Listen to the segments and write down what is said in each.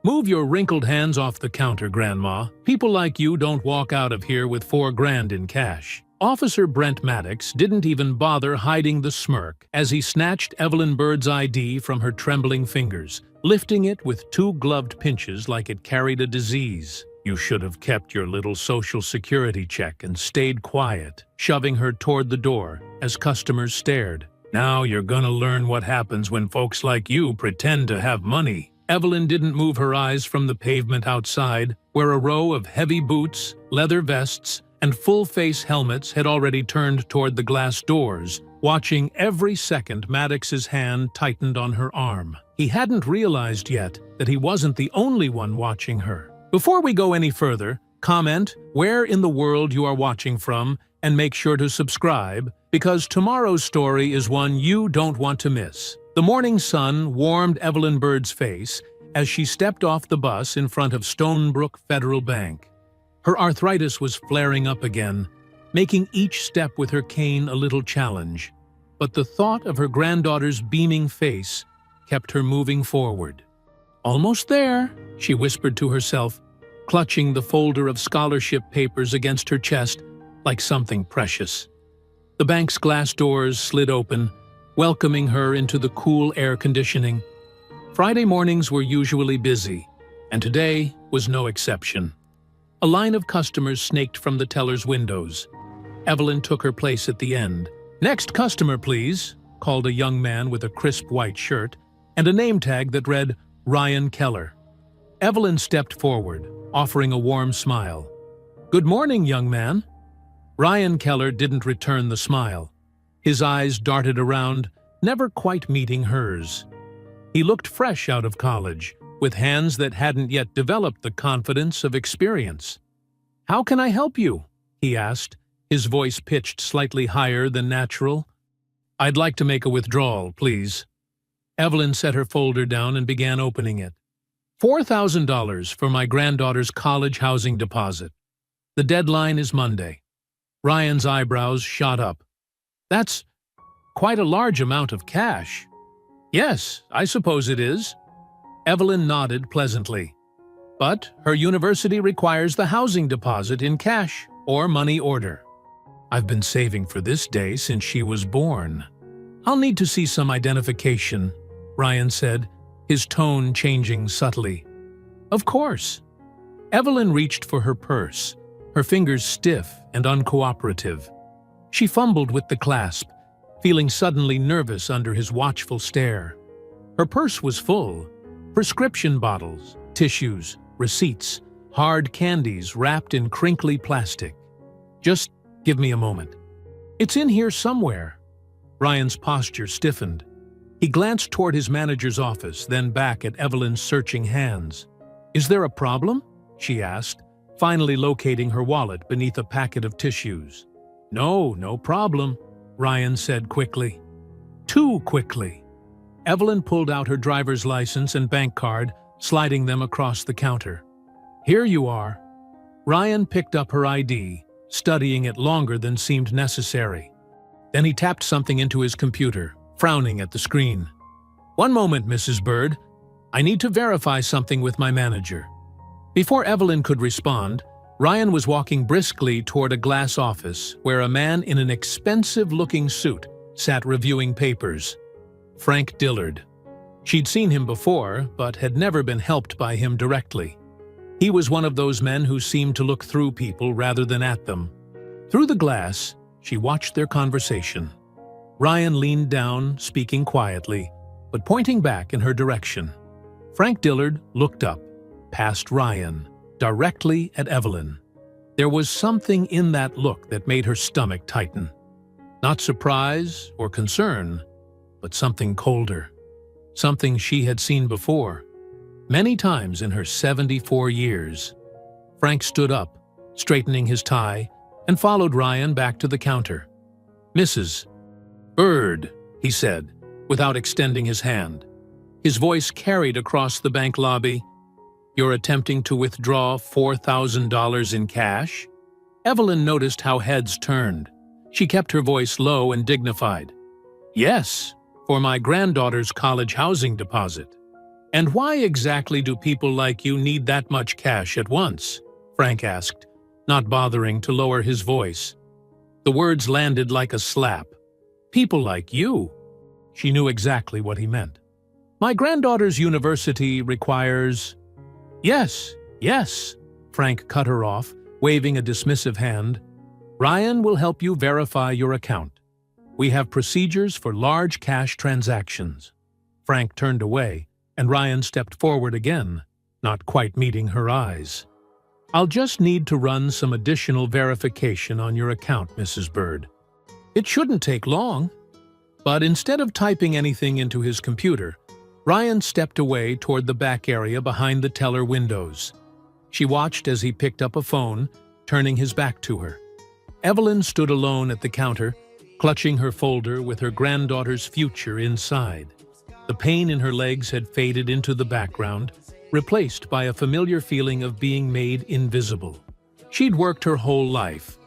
Move your wrinkled hands off the counter, Grandma. People like you don't walk out of here with $4 grand in cash. Officer Brent Maddox didn't even bother hiding the smirk as he snatched Evelyn Byrd's ID from her trembling fingers, lifting it with two gloved pinches like it carried a disease. You should have kept your little Social Security check and stayed quiet, shoving her toward the door as customers stared. Now you're gonna learn what happens when folks like you pretend to have money. Evelyn didn't move her eyes from the pavement outside, where a row of heavy boots, leather vests, and full-face helmets had already turned toward the glass doors, watching every second Maddox's hand tightened on her arm. He hadn't realized yet that he wasn't the only one watching her. Before we go any further, comment where in the world you are watching from and make sure to subscribe, because tomorrow's story is one you don't want to miss. The morning sun warmed Evelyn Byrd's face as she stepped off the bus in front of Stonebrook Federal Bank. Her arthritis was flaring up again, making each step with her cane a little challenge. But the thought of her granddaughter's beaming face kept her moving forward. "Almost there," she whispered to herself, clutching the folder of scholarship papers against her chest like something precious. The bank's glass doors slid open, welcoming her into the cool air conditioning. Friday mornings were usually busy, and today was no exception. A line of customers snaked from the teller's windows. Evelyn took her place at the end. "Next customer, please," called a young man with a crisp white shirt and a name tag that read Ryan Keller. Evelyn stepped forward, offering a warm smile. "Good morning, young man." Ryan Keller didn't return the smile. His eyes darted around, never quite meeting hers. He looked fresh out of college, with hands that hadn't yet developed the confidence of experience. "How can I help you?" he asked, his voice pitched slightly higher than natural. "I'd like to make a withdrawal, please." Evelyn set her folder down and began opening it. $4,000 for my granddaughter's college housing deposit. The deadline is Monday. Ryan's eyebrows shot up. "That's quite a large amount of cash." "Yes, I suppose it is." Evelyn nodded pleasantly. "But her university requires the housing deposit in cash or money order. I've been saving for this day since she was born." "I'll need to see some identification," Ryan said, his tone changing subtly. "Of course." Evelyn reached for her purse, her fingers stiff and uncooperative. She fumbled with the clasp, feeling suddenly nervous under his watchful stare. Her purse was full. Prescription bottles, tissues, receipts, hard candies wrapped in crinkly plastic. "Just give me a moment." "It's in here somewhere." Ryan's posture stiffened. He glanced toward his manager's office, then back at Evelyn's searching hands. "Is there a problem?" she asked, finally locating her wallet beneath a packet of tissues. No problem," Ryan said quickly. Too quickly. Evelyn pulled out her driver's license and bank card, sliding them across the counter. "Here you are." Ryan picked up her ID, studying it longer than seemed necessary. Then he tapped something into his computer, frowning at the screen. "One moment, Mrs. Byrd. I need to verify something with my manager." Before Evelyn could respond, Ryan was walking briskly toward a glass office where a man in an expensive-looking suit sat reviewing papers. Frank Dillard. She'd seen him before, but had never been helped by him directly. He was one of those men who seemed to look through people rather than at them. Through the glass, she watched their conversation. Ryan leaned down, speaking quietly, but pointing back in her direction. Frank Dillard looked up, past Ryan, directly at Evelyn. There was something in that look that made her stomach tighten. Not surprise or concern, but something colder. Something she had seen before, many times in her 74 years. Frank stood up, straightening his tie, and followed Ryan back to the counter. "Mrs. Byrd," he said, without extending his hand. His voice carried across the bank lobby. "You're attempting to withdraw $4,000 in cash?" Evelyn noticed how heads turned. She kept her voice low and dignified. "Yes, for my granddaughter's college housing deposit." "And why exactly do people like you need that much cash at once?" Frank asked, not bothering to lower his voice. The words landed like a slap. "People like you." She knew exactly what he meant. "My granddaughter's university requires—" "Yes, yes," Frank cut her off, waving a dismissive hand. "Ryan will help you verify your account. We have procedures for large cash transactions." Frank turned away, and Ryan stepped forward again, not quite meeting her eyes. "I'll just need to run some additional verification on your account, Mrs. Bird. It shouldn't take long." But instead of typing anything into his computer, Ryan stepped away toward the back area behind the teller windows. She watched as he picked up a phone, turning his back to her. Evelyn stood alone at the counter, clutching her folder with her granddaughter's future inside. The pain in her legs had faded into the background, replaced by a familiar feeling of being made invisible. She'd worked her whole life,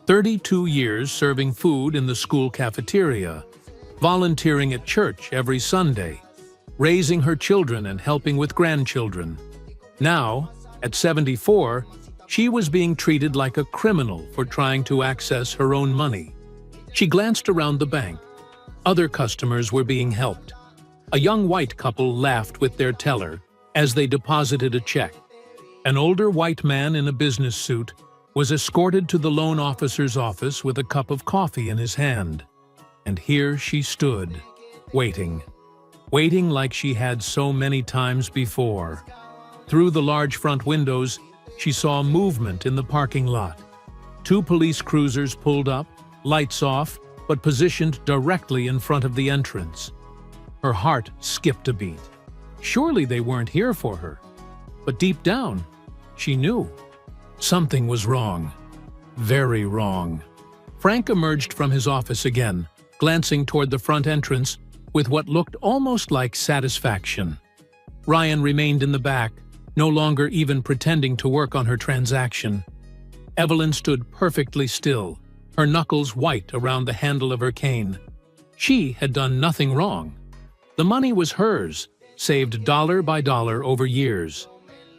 32 years serving food in the school cafeteria, volunteering at church every Sunday, raising her children and helping with grandchildren. Now, at 74, she was being treated like a criminal for trying to access her own money. She glanced around the bank. Other customers were being helped. A young white couple laughed with their teller as they deposited a check. An older white man in a business suit was escorted to the loan officer's office with a cup of coffee in his hand. And here she stood, waiting like she had so many times before. Through the large front windows, she saw movement in the parking lot. 2 police cruisers pulled up, lights off, but positioned directly in front of the entrance. Her heart skipped a beat. Surely they weren't here for her. But deep down, she knew. Something was wrong. Very wrong. Frank emerged from his office again, glancing toward the front entrance with what looked almost like satisfaction. Ryan remained in the back, no longer even pretending to work on her transaction. Evelyn stood perfectly still, her knuckles white around the handle of her cane. She had done nothing wrong. The money was hers, saved dollar by dollar over years.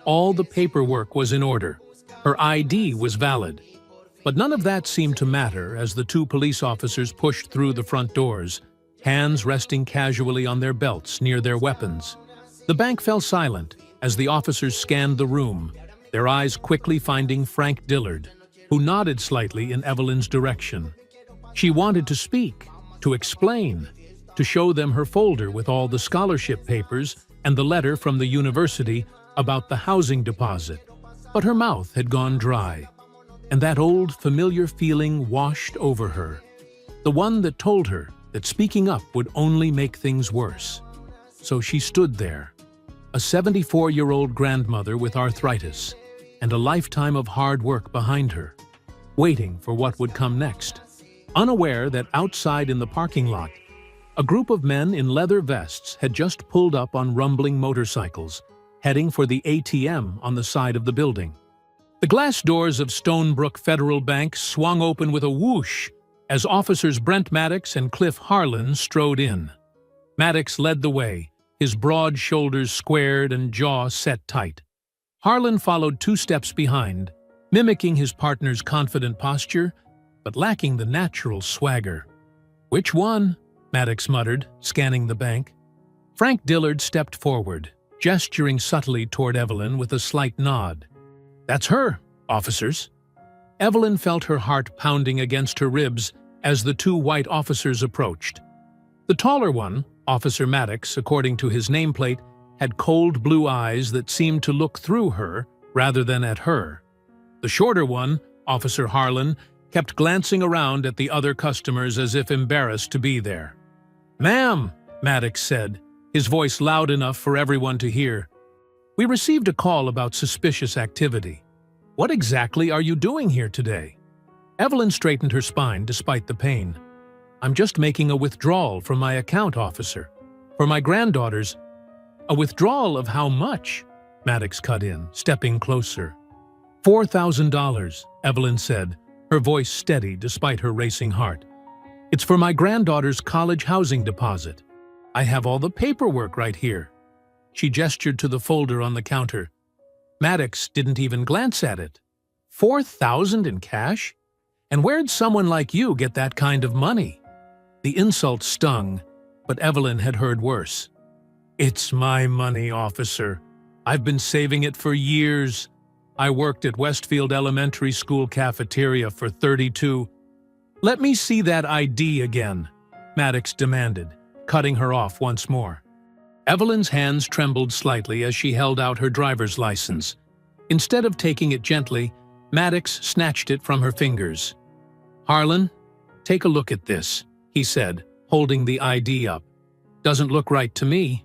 All the paperwork was in order. Her ID was valid. But none of that seemed to matter as the 2 police officers pushed through the front doors, hands resting casually on their belts near their weapons. The bank fell silent as the officers scanned the room, their eyes quickly finding Frank Dillard, who nodded slightly in Evelyn's direction. She wanted to speak, to explain, to show them her folder with all the scholarship papers and the letter from the university about the housing deposit. But her mouth had gone dry, and that old familiar feeling washed over her, the one that told her that speaking up would only make things worse. So she stood there, a 74-year-old grandmother with arthritis and a lifetime of hard work behind her, waiting for what would come next, unaware that outside in the parking lot, a group of men in leather vests had just pulled up on rumbling motorcycles, heading for the ATM on the side of the building. The glass doors of Stonebrook Federal Bank swung open with a whoosh as officers Brent Maddox and Cliff Harlan strode in. Maddox led the way, his broad shoulders squared and jaw set tight. Harlan followed 2 steps behind, mimicking his partner's confident posture, but lacking the natural swagger. "Which one?" Maddox muttered, scanning the bank. Frank Dillard stepped forward, gesturing subtly toward Evelyn with a slight nod. "That's her, officers." Evelyn felt her heart pounding against her ribs as the 2 white officers approached. The taller one, Officer Maddox, according to his nameplate, had cold blue eyes that seemed to look through her rather than at her. The shorter one, Officer Harlan, kept glancing around at the other customers as if embarrassed to be there. "Ma'am," Maddox said, his voice loud enough for everyone to hear, "we received a call about suspicious activity. What exactly are you doing here today?" Evelyn straightened her spine despite the pain. "I'm just making a withdrawal from my account, officer. For my granddaughters." "A withdrawal of how much?" Maddox cut in, stepping closer. $4,000, Evelyn said, her voice steady despite her racing heart. "It's for my granddaughter's college housing deposit. I have all the paperwork right here." She gestured to the folder on the counter. Maddox didn't even glance at it. 4,000 in cash? And where'd someone like you get that kind of money? The insult stung, but Evelyn had heard worse. It's my money, officer. I've been saving it for years. I worked at Westfield Elementary School cafeteria for 32. Let me see that ID again, Maddox demanded, cutting her off once more. Evelyn's hands trembled slightly as she held out her driver's license. Instead of taking it gently, Maddox snatched it from her fingers. Harlan, take a look at this, he said, holding the ID up. Doesn't look right to me.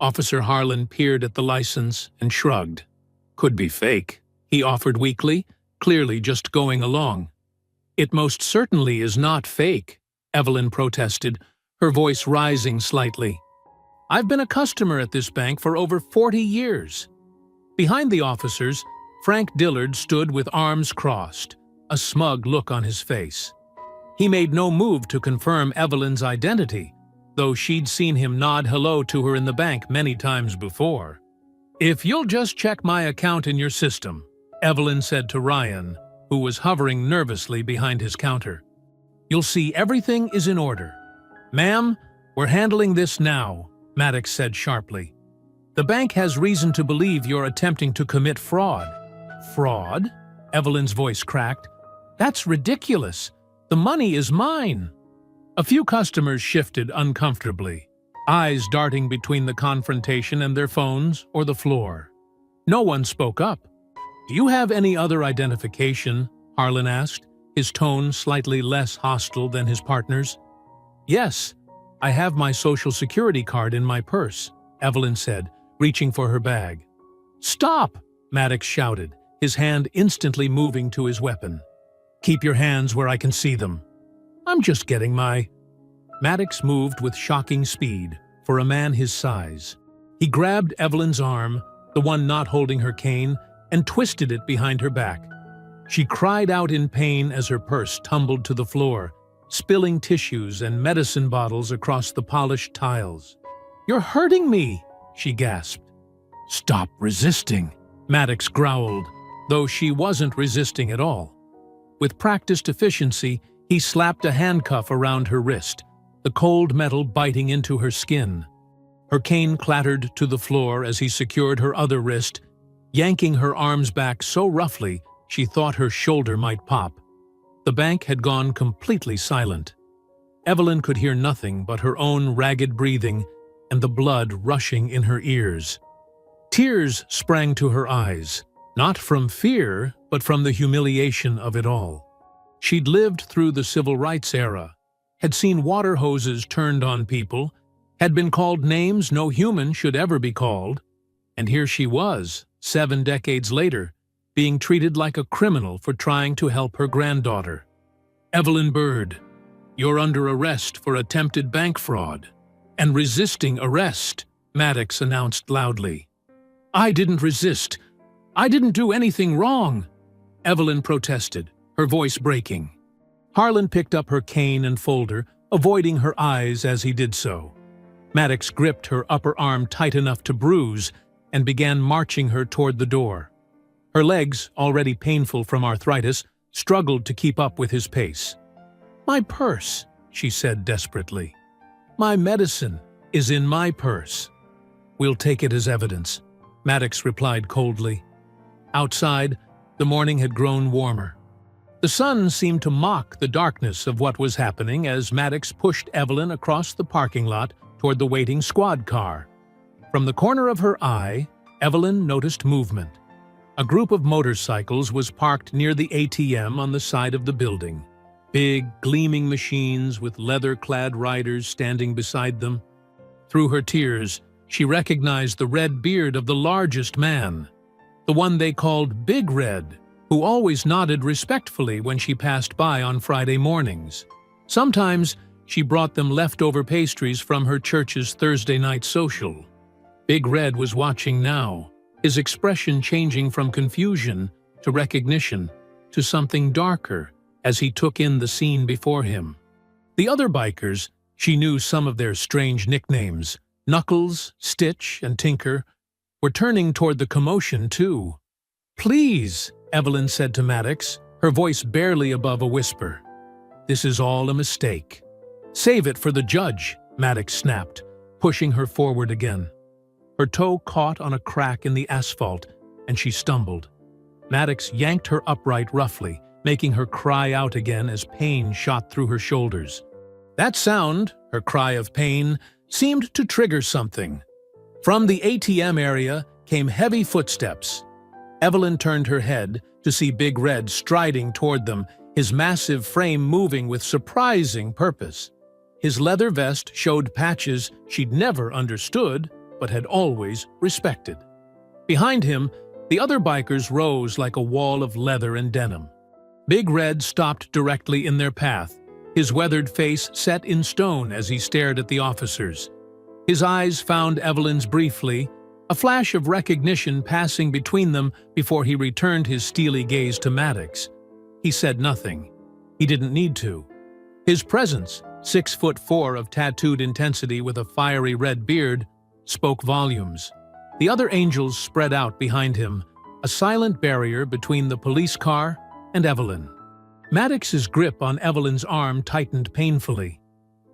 Officer Harlan peered at the license and shrugged. Could be fake, he offered weakly, clearly just going along. It most certainly is not fake, Evelyn protested, her voice rising slightly. I've been a customer at this bank for over 40 years. Behind the officers, Frank Dillard stood with arms crossed, a smug look on his face. He made no move to confirm Evelyn's identity, though she'd seen him nod hello to her in the bank many times before. If you'll just check my account in your system, Evelyn said to Ryan, who was hovering nervously behind his counter. You'll see everything is in order. Ma'am, we're handling this now, Maddox said sharply. The bank has reason to believe you're attempting to commit fraud. Fraud? Evelyn's voice cracked. That's ridiculous. The money is mine. A few customers shifted uncomfortably, eyes darting between the confrontation and their phones or the floor. No one spoke up. Do you have any other identification? Harlan asked, his tone slightly less hostile than his partner's. Yes, I have my Social Security card in my purse, Evelyn said, reaching for her bag. Stop! Maddox shouted, his hand instantly moving to his weapon. Keep your hands where I can see them. I'm just getting my... Maddox moved with shocking speed for a man his size. He grabbed Evelyn's arm, the one not holding her cane, and twisted it behind her back. She cried out in pain as her purse tumbled to the floor, spilling tissues and medicine bottles across the polished tiles. You're hurting me, she gasped. Stop resisting, Maddox growled, though she wasn't resisting at all. With practiced efficiency, he slapped a handcuff around her wrist, the cold metal biting into her skin. Her cane clattered to the floor as he secured her other wrist, yanking her arms back so roughly she thought her shoulder might pop. The bank had gone completely silent. Evelyn could hear nothing but her own ragged breathing and the blood rushing in her ears. Tears sprang to her eyes, not from fear, but from the humiliation of it all. She'd lived through the civil rights era, had seen water hoses turned on people, had been called names no human should ever be called, and here she was, 7 decades later, being treated like a criminal for trying to help her granddaughter. Evelyn Byrd, you're under arrest for attempted bank fraud and resisting arrest, Maddox announced loudly. I didn't resist. I didn't do anything wrong, Evelyn protested, her voice breaking. Harlan picked up her cane and folder, avoiding her eyes as he did so. Maddox gripped her upper arm tight enough to bruise and began marching her toward the door. Her legs, already painful from arthritis, struggled to keep up with his pace. My purse, she said desperately. My medicine is in my purse. We'll take it as evidence, Maddox replied coldly. Outside, the morning had grown warmer. The sun seemed to mock the darkness of what was happening as Maddox pushed Evelyn across the parking lot toward the waiting squad car. From the corner of her eye, Evelyn noticed movement. A group of motorcycles was parked near the ATM on the side of the building. Big, gleaming machines with leather-clad riders standing beside them. Through her tears, she recognized the red beard of the largest man, the one they called Big Red, who always nodded respectfully when she passed by on Friday mornings. Sometimes, she brought them leftover pastries from her church's Thursday night social. Big Red was watching now, his expression changing from confusion to recognition to something darker as he took in the scene before him. The other bikers, she knew some of their strange nicknames, Knuckles, Stitch, and Tinker were turning toward the commotion, too. "Please," Evelyn said to Maddox, her voice barely above a whisper. "This is all a mistake." "Save it for the judge," Maddox snapped, pushing her forward again. Her toe caught on a crack in the asphalt, and she stumbled. Maddox yanked her upright roughly, making her cry out again as pain shot through her shoulders. That sound, her cry of pain, seemed to trigger something. From the ATM area came heavy footsteps. Evelyn turned her head to see Big Red striding toward them, his massive frame moving with surprising purpose. His leather vest showed patches she'd never understood, but had always respected. Behind him, the other bikers rose like a wall of leather and denim. Big Red stopped directly in their path, his weathered face set in stone as he stared at the officers. His eyes found Evelyn's briefly, a flash of recognition passing between them before he returned his steely gaze to Maddox. He said nothing. He didn't need to. His presence, 6'4" of tattooed intensity with a fiery red beard, spoke volumes. The other angels spread out behind him, a silent barrier between the police car and Evelyn. Maddox's grip on Evelyn's arm tightened painfully.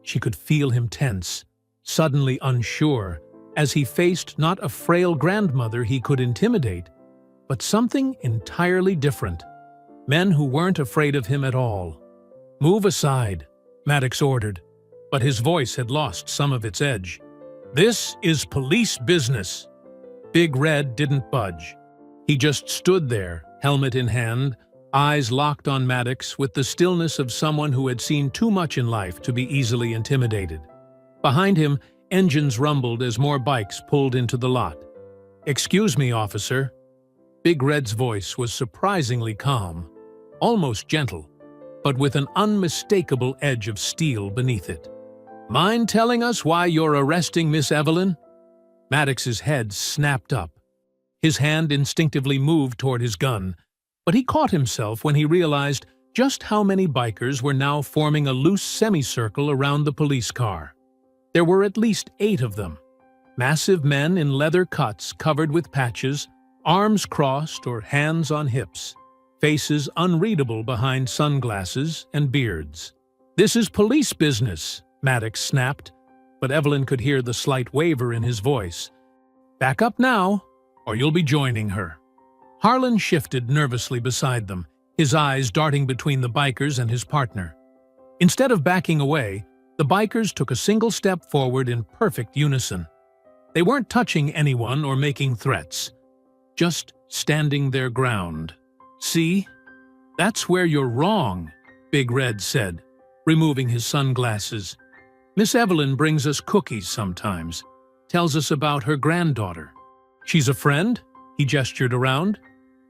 She could feel him tense, suddenly unsure, as he faced not a frail grandmother he could intimidate, but something entirely different. Men who weren't afraid of him at all. "Move aside," Maddox ordered, but his voice had lost some of its edge. "This is police business." Big Red didn't budge. He just stood there, helmet in hand, eyes locked on Maddox with the stillness of someone who had seen too much in life to be easily intimidated. Behind him, engines rumbled as more bikes pulled into the lot. "Excuse me, officer." Big Red's voice was surprisingly calm, almost gentle, but with an unmistakable edge of steel beneath it. "Mind telling us why you're arresting Miss Evelyn?" Maddox's head snapped up. His hand instinctively moved toward his gun, but he caught himself when he realized just how many bikers were now forming a loose semicircle around the police car. There were at least 8 of them. Massive men in leather cuts covered with patches, arms crossed or hands on hips, faces unreadable behind sunglasses and beards. "This is police business," Maddox snapped, but Evelyn could hear the slight waver in his voice. "Back up now, or you'll be joining her." Harlan shifted nervously beside them, his eyes darting between the bikers and his partner. Instead of backing away, the bikers took a single step forward in perfect unison. They weren't touching anyone or making threats, just standing their ground. "See? That's where you're wrong," Big Red said, removing his sunglasses. "Miss Evelyn brings us cookies sometimes, tells us about her granddaughter. She's a friend," he gestured around,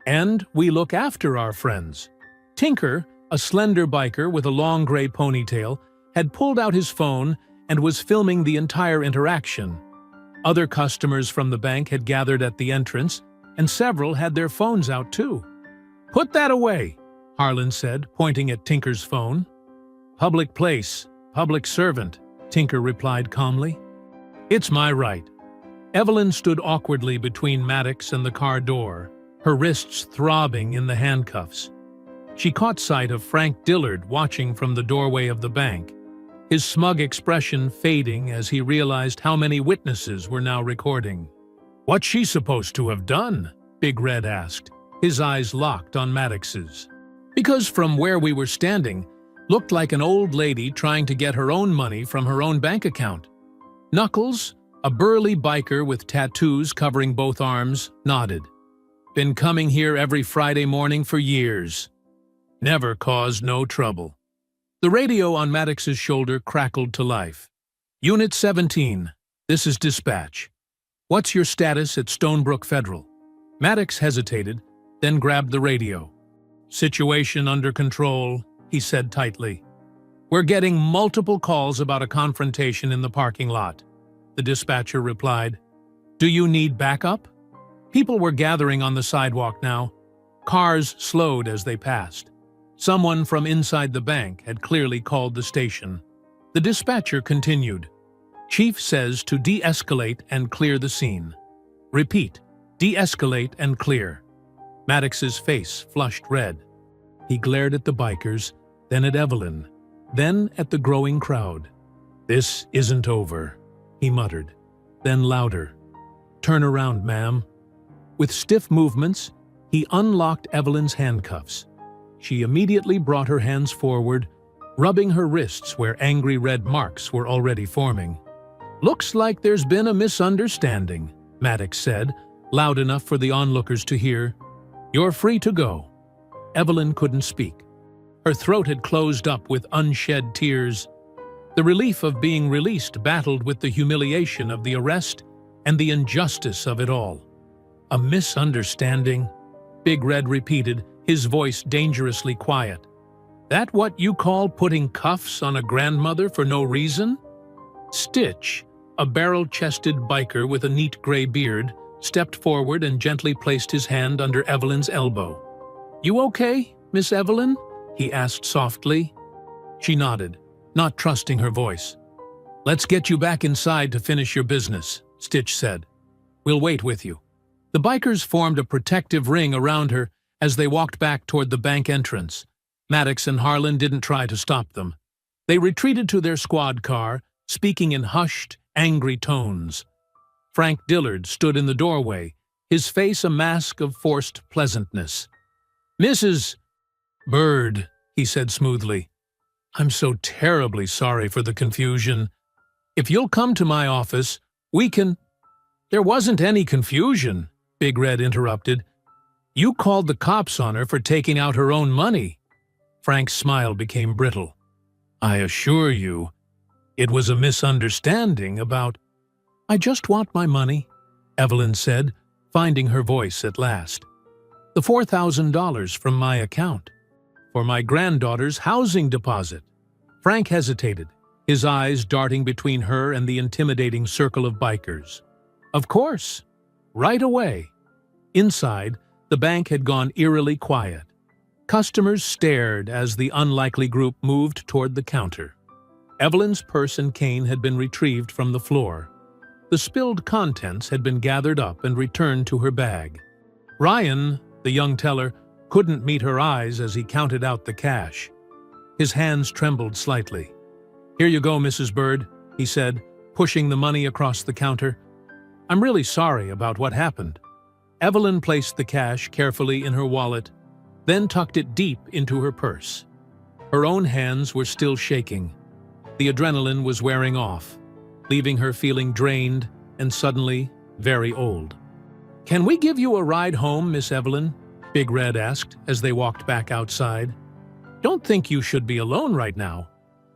"and we look after our friends." Tinker, a slender biker with a long gray ponytail, had pulled out his phone and was filming the entire interaction. Other customers from the bank had gathered at the entrance, and several had their phones out too. "Put that away," Harlan said, pointing at Tinker's phone. "Public place, public servant," Tinker replied calmly. "It's my right." Evelyn stood awkwardly between Maddox and the car door, her wrists throbbing in the handcuffs. She caught sight of Frank Dillard watching from the doorway of the bank, his smug expression fading as he realized how many witnesses were now recording. "What's she supposed to have done?" Big Red asked, his eyes locked on Maddox's. "Because from where we were standing, looked like an old lady trying to get her own money from her own bank account." Knuckles, a burly biker with tattoos covering both arms, nodded. "Been coming here every Friday morning for years. Never caused no trouble." The radio on Maddox's shoulder crackled to life. "Unit 17, this is dispatch. What's your status at Stonebrook Federal?" Maddox hesitated, then grabbed the radio. "Situation under control," he said tightly. "We're getting multiple calls about a confrontation in the parking lot," the dispatcher replied. "Do you need backup?" People were gathering on the sidewalk now. Cars slowed as they passed. Someone from inside the bank had clearly called the station. The dispatcher continued. Chief says to de-escalate and clear the scene. Repeat, de-escalate and clear. Maddox's face flushed red. He glared at the bikers, then at Evelyn, then at the growing crowd. "This isn't over," he muttered, then louder. "Turn around, ma'am." With stiff movements, he unlocked Evelyn's handcuffs. She immediately brought her hands forward, rubbing her wrists where angry red marks were already forming. "Looks like there's been a misunderstanding," Maddox said, loud enough for the onlookers to hear. "You're free to go." Evelyn couldn't speak. Her throat had closed up with unshed tears. The relief of being released battled with the humiliation of the arrest and the injustice of it all. "A misunderstanding?" Big Red repeated, his voice dangerously quiet. "That what you call putting cuffs on a grandmother for no reason?" Stitch, a barrel-chested biker with a neat gray beard, stepped forward and gently placed his hand under Evelyn's elbow. "You okay, Miss Evelyn?" he asked softly. She nodded, not trusting her voice. "Let's get you back inside to finish your business," Stitch said. "We'll wait with you." The bikers formed a protective ring around her as they walked back toward the bank entrance. Maddox and Harlan didn't try to stop them. They retreated to their squad car, speaking in hushed, angry tones. Frank Dillard stood in the doorway, his face a mask of forced pleasantness. "Mrs. Bird," he said smoothly, "I'm so terribly sorry for the confusion. If you'll come to my office, we can—" "There wasn't any confusion," Big Red interrupted. "You called the cops on her for taking out her own money." Frank's smile became brittle. "I assure you, it was a misunderstanding about—" "I just want my money," Evelyn said, finding her voice at last. "The $4,000 from my account. For my granddaughter's housing deposit." Frank hesitated, his eyes darting between her and the intimidating circle of bikers. "Of course. Right away." Inside, the bank had gone eerily quiet. Customers stared as the unlikely group moved toward the counter. Evelyn's purse and cane had been retrieved from the floor. The spilled contents had been gathered up and returned to her bag. Ryan, the young teller, couldn't meet her eyes as he counted out the cash. His hands trembled slightly. "Here you go, Mrs. Bird," he said, pushing the money across the counter. "I'm really sorry about what happened." Evelyn placed the cash carefully in her wallet, then tucked it deep into her purse. Her own hands were still shaking. The adrenaline was wearing off, leaving her feeling drained and suddenly very old. "Can we give you a ride home, Miss Evelyn?" Big Red asked as they walked back outside. "Don't think you should be alone right now."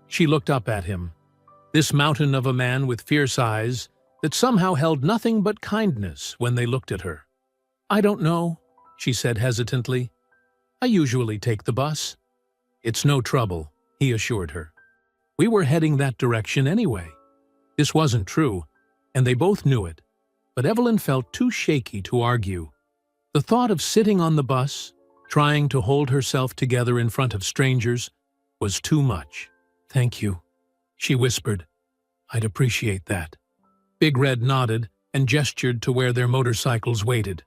She looked up at him, this mountain of a man with fierce eyes that somehow held nothing but kindness when they looked at her. "I don't know," she said hesitantly. "I usually take the bus." "It's no trouble," he assured her. "We were heading that direction anyway." This wasn't true, and they both knew it, but Evelyn felt too shaky to argue. The thought of sitting on the bus, trying to hold herself together in front of strangers, was too much. "Thank you," she whispered. "I'd appreciate that." Big Red nodded and gestured to where their motorcycles waited.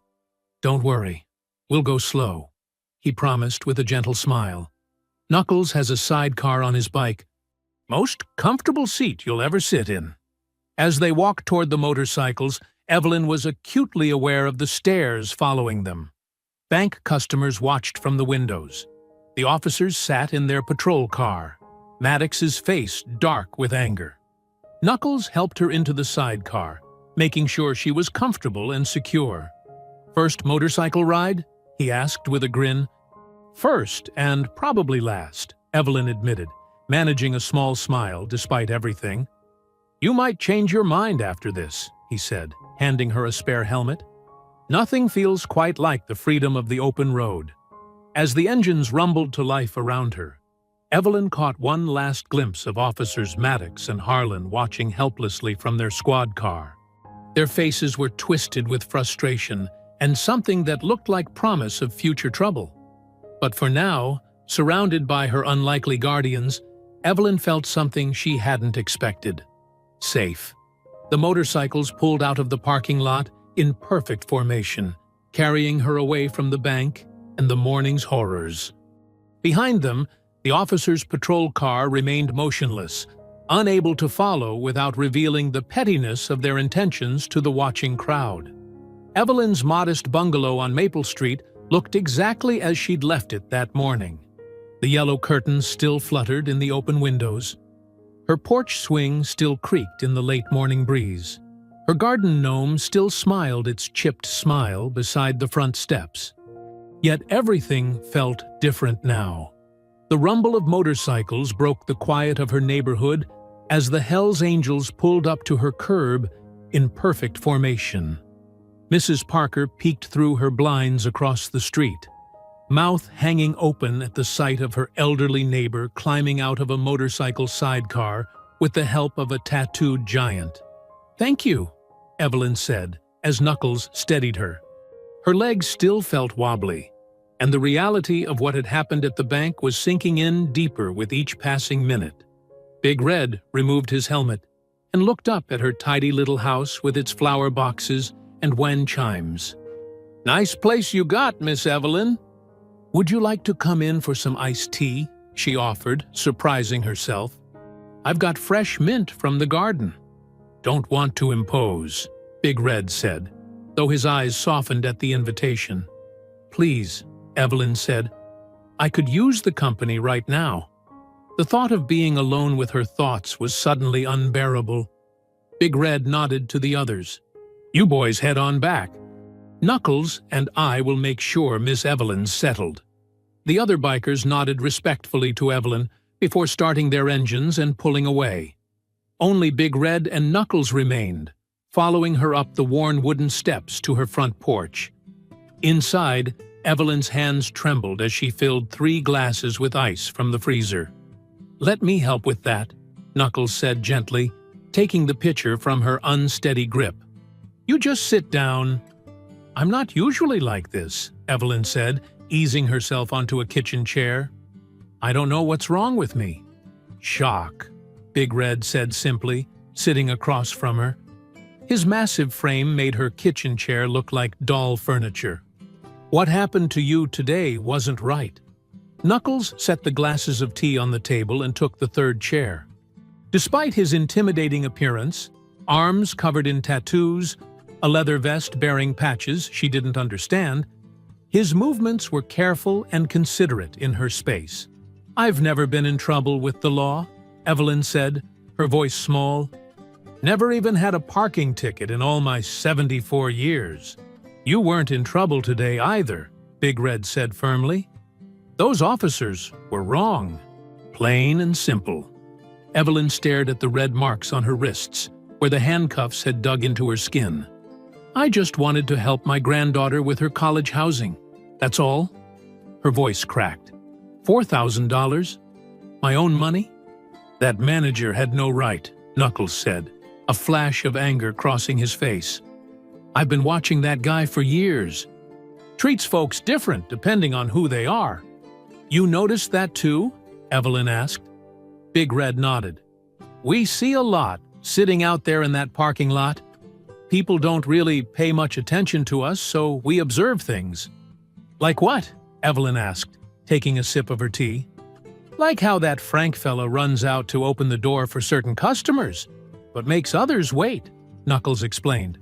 "Don't worry, we'll go slow," he promised with a gentle smile. "Knuckles has a sidecar on his bike. Most comfortable seat you'll ever sit in." As they walked toward the motorcycles, Evelyn was acutely aware of the stares following them. Bank customers watched from the windows. The officers sat in their patrol car, Maddox's face dark with anger. Knuckles helped her into the sidecar, making sure she was comfortable and secure. "First motorcycle ride?" he asked with a grin. "First, and probably last," Evelyn admitted, managing a small smile despite everything. "You might change your mind after this," he said, handing her a spare helmet. "Nothing feels quite like the freedom of the open road." As the engines rumbled to life around her, Evelyn caught one last glimpse of Officers Maddox and Harlan watching helplessly from their squad car. Their faces were twisted with frustration and something that looked like promise of future trouble. But for now, surrounded by her unlikely guardians, Evelyn felt something she hadn't expected. Safe. The motorcycles pulled out of the parking lot in perfect formation, carrying her away from the bank and the morning's horrors. Behind them, the officer's patrol car remained motionless, unable to follow without revealing the pettiness of their intentions to the watching crowd. Evelyn's modest bungalow on Maple Street looked exactly as she'd left it that morning. The yellow curtains still fluttered in the open windows. Her porch swing still creaked in the late morning breeze. Her garden gnome still smiled its chipped smile beside the front steps. Yet everything felt different now. The rumble of motorcycles broke the quiet of her neighborhood as the Hells Angels pulled up to her curb in perfect formation. Mrs. Parker peeked through her blinds across the street, mouth hanging open at the sight of her elderly neighbor climbing out of a motorcycle sidecar with the help of a tattooed giant. "Thank you," Evelyn said, as Knuckles steadied her. Her legs still felt wobbly, and the reality of what had happened at the bank was sinking in deeper with each passing minute. Big Red removed his helmet and looked up at her tidy little house with its flower boxes and wen chimes. "Nice place you got, Miss Evelyn." "Would you like to come in for some iced tea?" she offered, surprising herself. "I've got fresh mint from the garden." "Don't want to impose," Big Red said, though his eyes softened at the invitation. "Please," Evelyn said. "I could use the company right now." The thought of being alone with her thoughts was suddenly unbearable. Big Red nodded to the others. "You boys head on back. Knuckles and I will make sure Miss Evelyn's settled." The other bikers nodded respectfully to Evelyn before starting their engines and pulling away. Only Big Red and Knuckles remained, following her up the worn wooden steps to her front porch. Inside, Evelyn's hands trembled as she filled 3 glasses with ice from the freezer. "Let me help with that," Knuckles said gently, taking the pitcher from her unsteady grip. "You just sit down." "I'm not usually like this," Evelyn said, easing herself onto a kitchen chair. "I don't know what's wrong with me." "Shock," Big Red said simply, sitting across from her. His massive frame made her kitchen chair look like doll furniture. "What happened to you today wasn't right." Knuckles set the glasses of tea on the table and took the third chair. Despite his intimidating appearance, arms covered in tattoos, a leather vest bearing patches she didn't understand, his movements were careful and considerate in her space. "I've never been in trouble with the law," Evelyn said, her voice small. "Never even had a parking ticket in all my 74 years. "You weren't in trouble today either," Big Red said firmly. "Those officers were wrong. Plain and simple." Evelyn stared at the red marks on her wrists, where the handcuffs had dug into her skin. "I just wanted to help my granddaughter with her college housing. That's all." Her voice cracked. $4,000? My own money? "That manager had no right," Knuckles said, a flash of anger crossing his face. "I've been watching that guy for years. Treats folks different depending on who they are." "You noticed that too?" Evelyn asked. Big Red nodded. "We see a lot sitting out there in that parking lot. People don't really pay much attention to us, so we observe things." "Like what?" Evelyn asked, taking a sip of her tea. "Like how that Frank fella runs out to open the door for certain customers, but makes others wait," Knuckles explained.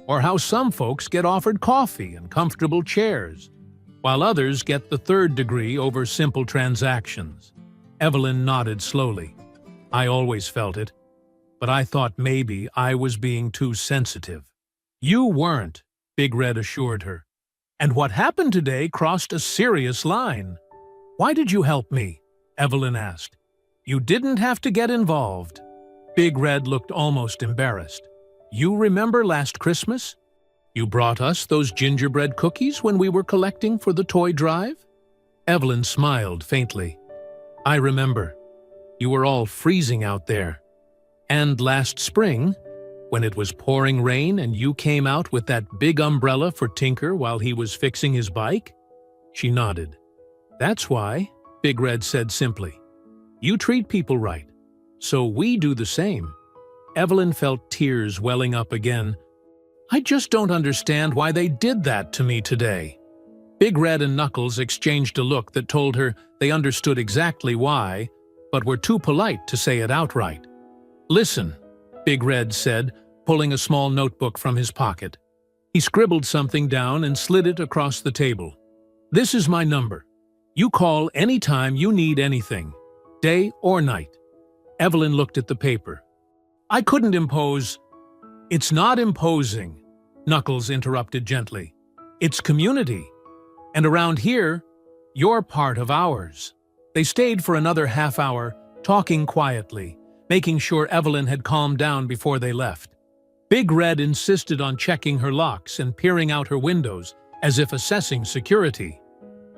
"Or how some folks get offered coffee and comfortable chairs, while others get the third degree over simple transactions." Evelyn nodded slowly. "I always felt it, but I thought maybe I was being too sensitive." "You weren't," Big Red assured her. "And what happened today crossed a serious line." "Why did you help me?" Evelyn asked. "You didn't have to get involved." Big Red looked almost embarrassed. "You remember last Christmas? You brought us those gingerbread cookies when we were collecting for the toy drive?" Evelyn smiled faintly. "I remember. You were all freezing out there. And last spring, when it was pouring rain and you came out with that big umbrella for Tinker while he was fixing his bike?" She nodded. "That's why," Big Red said simply. "You treat people right, so we do the same." Evelyn felt tears welling up again. I just don't understand why they did that to me today. Big Red and Knuckles exchanged a look that told her they understood exactly why, but were too polite to say it outright. Listen, Big Red said, pulling a small notebook from his pocket. He scribbled something down and slid it across the table. This is my number. You call any time you need anything, day or night. Evelyn looked at the paper. I couldn't impose. It's not imposing, Knuckles interrupted gently. It's community. And around here, you're part of ours. They stayed for another half hour, talking quietly, making sure Evelyn had calmed down before they left. Big Red insisted on checking her locks and peering out her windows, as if assessing security.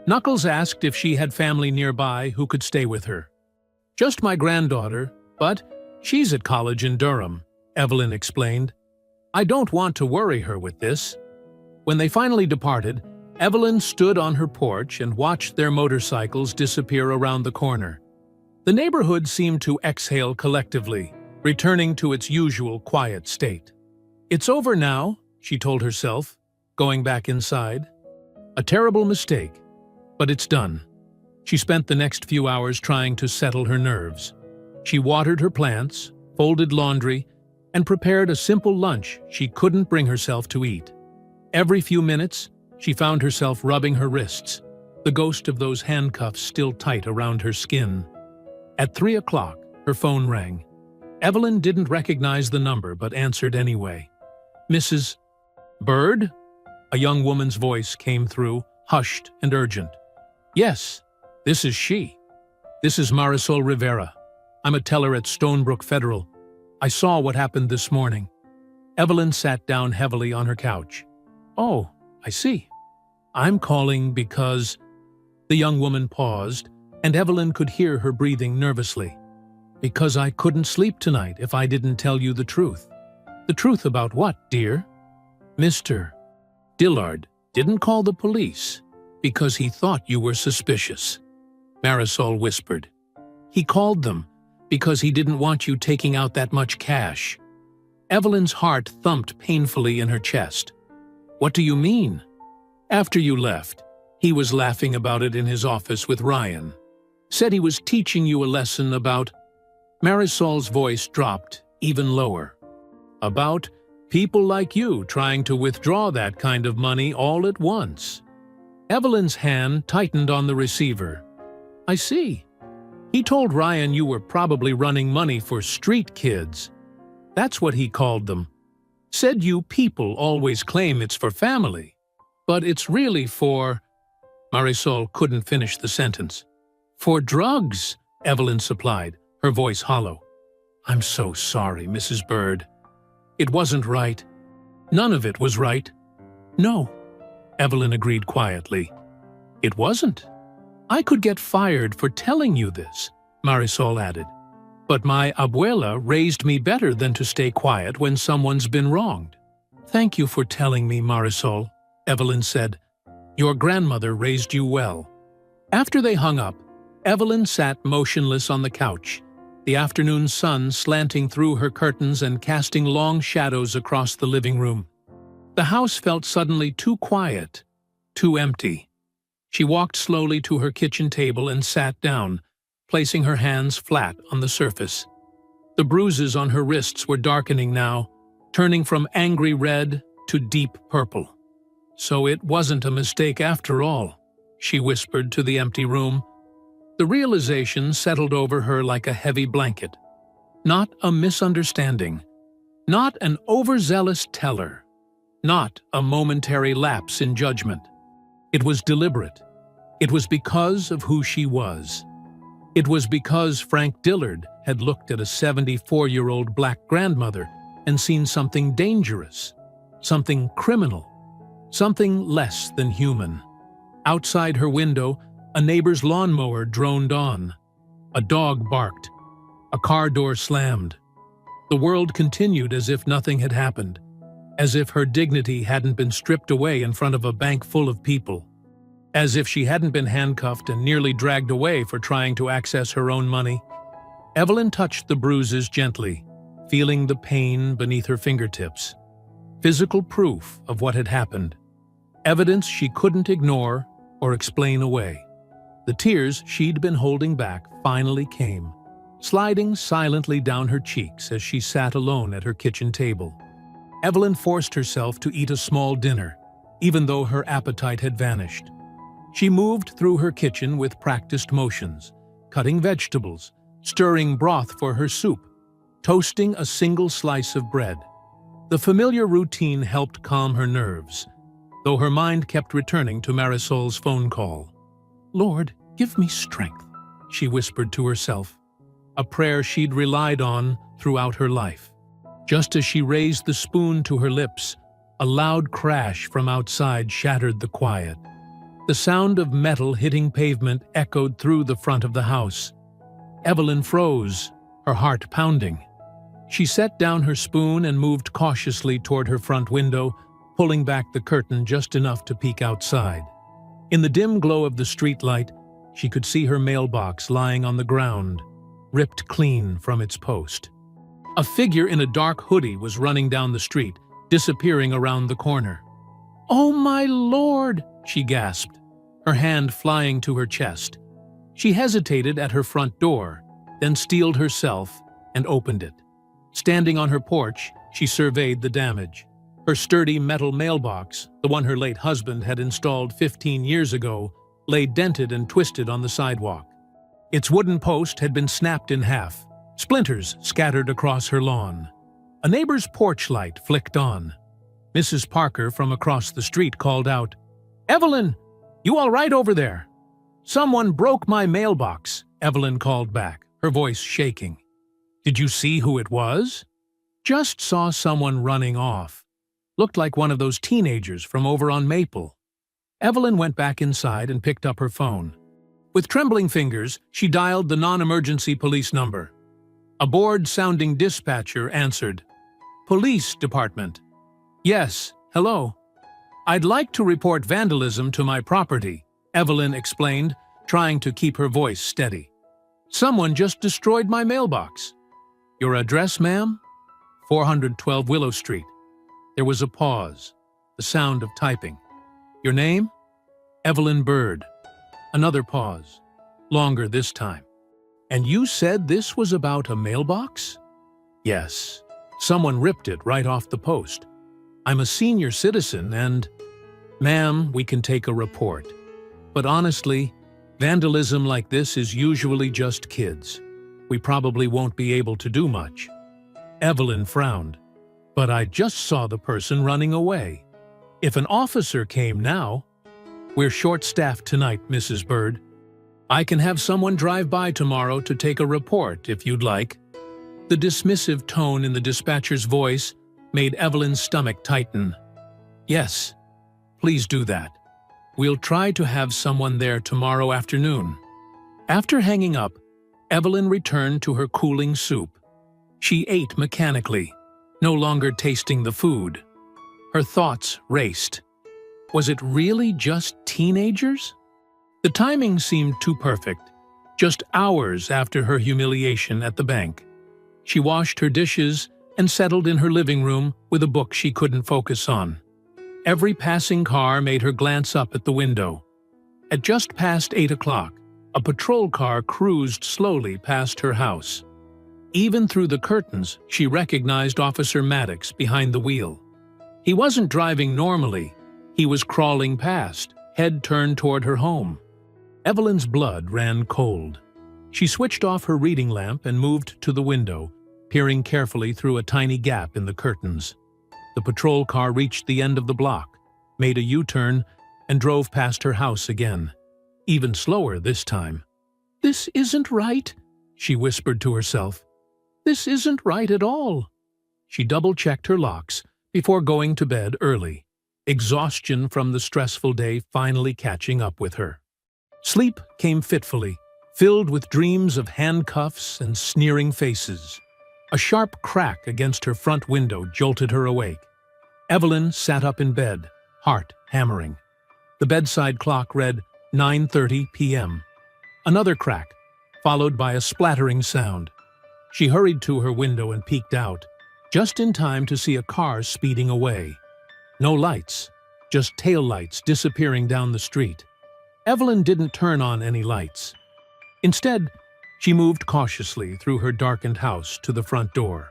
Knuckles asked if she had family nearby who could stay with her. Just my granddaughter, but she's at college in Durham, Evelyn explained. I don't want to worry her with this. When they finally departed, Evelyn stood on her porch and watched their motorcycles disappear around the corner. The neighborhood seemed to exhale collectively, returning to its usual quiet state. It's over now, she told herself, going back inside. A terrible mistake, but it's done. She spent the next few hours trying to settle her nerves. She watered her plants, folded laundry, and prepared a simple lunch she couldn't bring herself to eat. Every few minutes, she found herself rubbing her wrists, the ghost of those handcuffs still tight around her skin. At 3 o'clock, her phone rang. Evelyn didn't recognize the number but answered anyway. Mrs. Bird? A young woman's voice came through, hushed and urgent. Yes, this is she. This is Marisol Rivera. I'm a teller at Stonebrook Federal. I saw what happened this morning. Evelyn sat down heavily on her couch. Oh, I see. I'm calling because… The young woman paused, and Evelyn could hear her breathing nervously. Because I couldn't sleep tonight if I didn't tell you the truth. The truth about what, dear? Mr. Dillard didn't call the police because he thought you were suspicious, Marisol whispered. He called them because he didn't want you taking out that much cash. Evelyn's heart thumped painfully in her chest. What do you mean? After you left, he was laughing about it in his office with Ryan. Said he was teaching you a lesson about… Marisol's voice dropped even lower. About people like you trying to withdraw that kind of money all at once. Evelyn's hand tightened on the receiver. I see. He told Ryan you were probably running money for street kids. That's what he called them. Said you people always claim it's for family, but it's really for… Marisol couldn't finish the sentence. For drugs, Evelyn supplied, her voice hollow. I'm so sorry, Mrs. Bird. It wasn't right. None of it was right. No, Evelyn agreed quietly. It wasn't. I could get fired for telling you this, Marisol added. But my abuela raised me better than to stay quiet when someone's been wronged. Thank you for telling me, Marisol, Evelyn said. Your grandmother raised you well. After they hung up, Evelyn sat motionless on the couch, the afternoon sun slanting through her curtains and casting long shadows across the living room. The house felt suddenly too quiet, too empty. She walked slowly to her kitchen table and sat down, placing her hands flat on the surface. The bruises on her wrists were darkening now, turning from angry red to deep purple. So it wasn't a mistake after all, she whispered to the empty room. The realization settled over her like a heavy blanket. Not a misunderstanding. Not an overzealous teller. Not a momentary lapse in judgment. It was deliberate. It was because of who she was. It was because Frank Dillard had looked at a 74-year-old black grandmother and seen something dangerous, something criminal, something less than human. Outside her window, a neighbor's lawnmower droned on. A dog barked. A car door slammed. The world continued as if nothing had happened, as if her dignity hadn't been stripped away in front of a bank full of people, as if she hadn't been handcuffed and nearly dragged away for trying to access her own money. Evelyn touched the bruises gently, feeling the pain beneath her fingertips. Physical proof of what had happened. Evidence she couldn't ignore or explain away. The tears she'd been holding back finally came, sliding silently down her cheeks as she sat alone at her kitchen table. Evelyn forced herself to eat a small dinner, even though her appetite had vanished. She moved through her kitchen with practiced motions, cutting vegetables, stirring broth for her soup, toasting a single slice of bread. The familiar routine helped calm her nerves, though her mind kept returning to Marisol's phone call. "Lord, give me strength," she whispered to herself, a prayer she'd relied on throughout her life. Just as she raised the spoon to her lips, a loud crash from outside shattered the quiet. The sound of metal hitting pavement echoed through the front of the house. Evelyn froze, her heart pounding. She set down her spoon and moved cautiously toward her front window, pulling back the curtain just enough to peek outside. In the dim glow of the streetlight, she could see her mailbox lying on the ground, ripped clean from its post. A figure in a dark hoodie was running down the street, disappearing around the corner. "Oh my Lord!" she gasped, her hand flying to her chest. She hesitated at her front door, then steeled herself and opened it. Standing on her porch, she surveyed the damage. Her sturdy metal mailbox, the one her late husband had installed 15 years ago, lay dented and twisted on the sidewalk. Its wooden post had been snapped in half, splinters scattered across her lawn. A neighbor's porch light flicked on. Mrs. Parker from across the street called out, "Evelyn, you all right over there?" "Someone broke my mailbox," Evelyn called back, her voice shaking. "Did you see who it was?" "Just saw someone running off. Looked like one of those teenagers from over on Maple." Evelyn went back inside and picked up her phone. With trembling fingers, she dialed the non-emergency police number. A bored-sounding dispatcher answered. "Police department." "Yes, hello. I'd like to report vandalism to my property," Evelyn explained, trying to keep her voice steady. "Someone just destroyed my mailbox." "Your address, ma'am?" 412 Willow Street. There was a pause, the sound of typing. "Your name?" "Evelyn Bird." Another pause, longer this time. "And you said this was about a mailbox?" "Yes. Someone ripped it right off the post. I'm a senior citizen and—" "Ma'am, we can take a report. But honestly, vandalism like this is usually just kids. We probably won't be able to do much." Evelyn frowned. "But I just saw the person running away. If an officer came now—" "We're short-staffed tonight, Mrs. Bird. I can have someone drive by tomorrow to take a report if you'd like." The dismissive tone in the dispatcher's voice made Evelyn's stomach tighten. "Yes, please do that. We'll try to have someone there tomorrow afternoon." After hanging up, Evelyn returned to her cooling soup. She ate mechanically, no longer tasting the food. Her thoughts raced. Was it really just teenagers? The timing seemed too perfect, just hours after her humiliation at the bank. She washed her dishes and settled in her living room with a book she couldn't focus on. Every passing car made her glance up at the window. At just past 8 o'clock, a patrol car cruised slowly past her house. Even through the curtains, she recognized Officer Maddox behind the wheel. He wasn't driving normally. He was crawling past, head turned toward her home. Evelyn's blood ran cold. She switched off her reading lamp and moved to the window, peering carefully through a tiny gap in the curtains. The patrol car reached the end of the block, made a U-turn, and drove past her house again. Even slower this time. "This isn't right," she whispered to herself. "This isn't right at all." She double-checked her locks before going to bed early, exhaustion from the stressful day finally catching up with her. Sleep came fitfully, filled with dreams of handcuffs and sneering faces. A sharp crack against her front window jolted her awake. Evelyn sat up in bed, heart hammering. The bedside clock read 9:30 p.m. Another crack, followed by a splattering sound. She hurried to her window and peeked out, just in time to see a car speeding away. No lights, just taillights disappearing down the street. Evelyn didn't turn on any lights. Instead, she moved cautiously through her darkened house to the front door.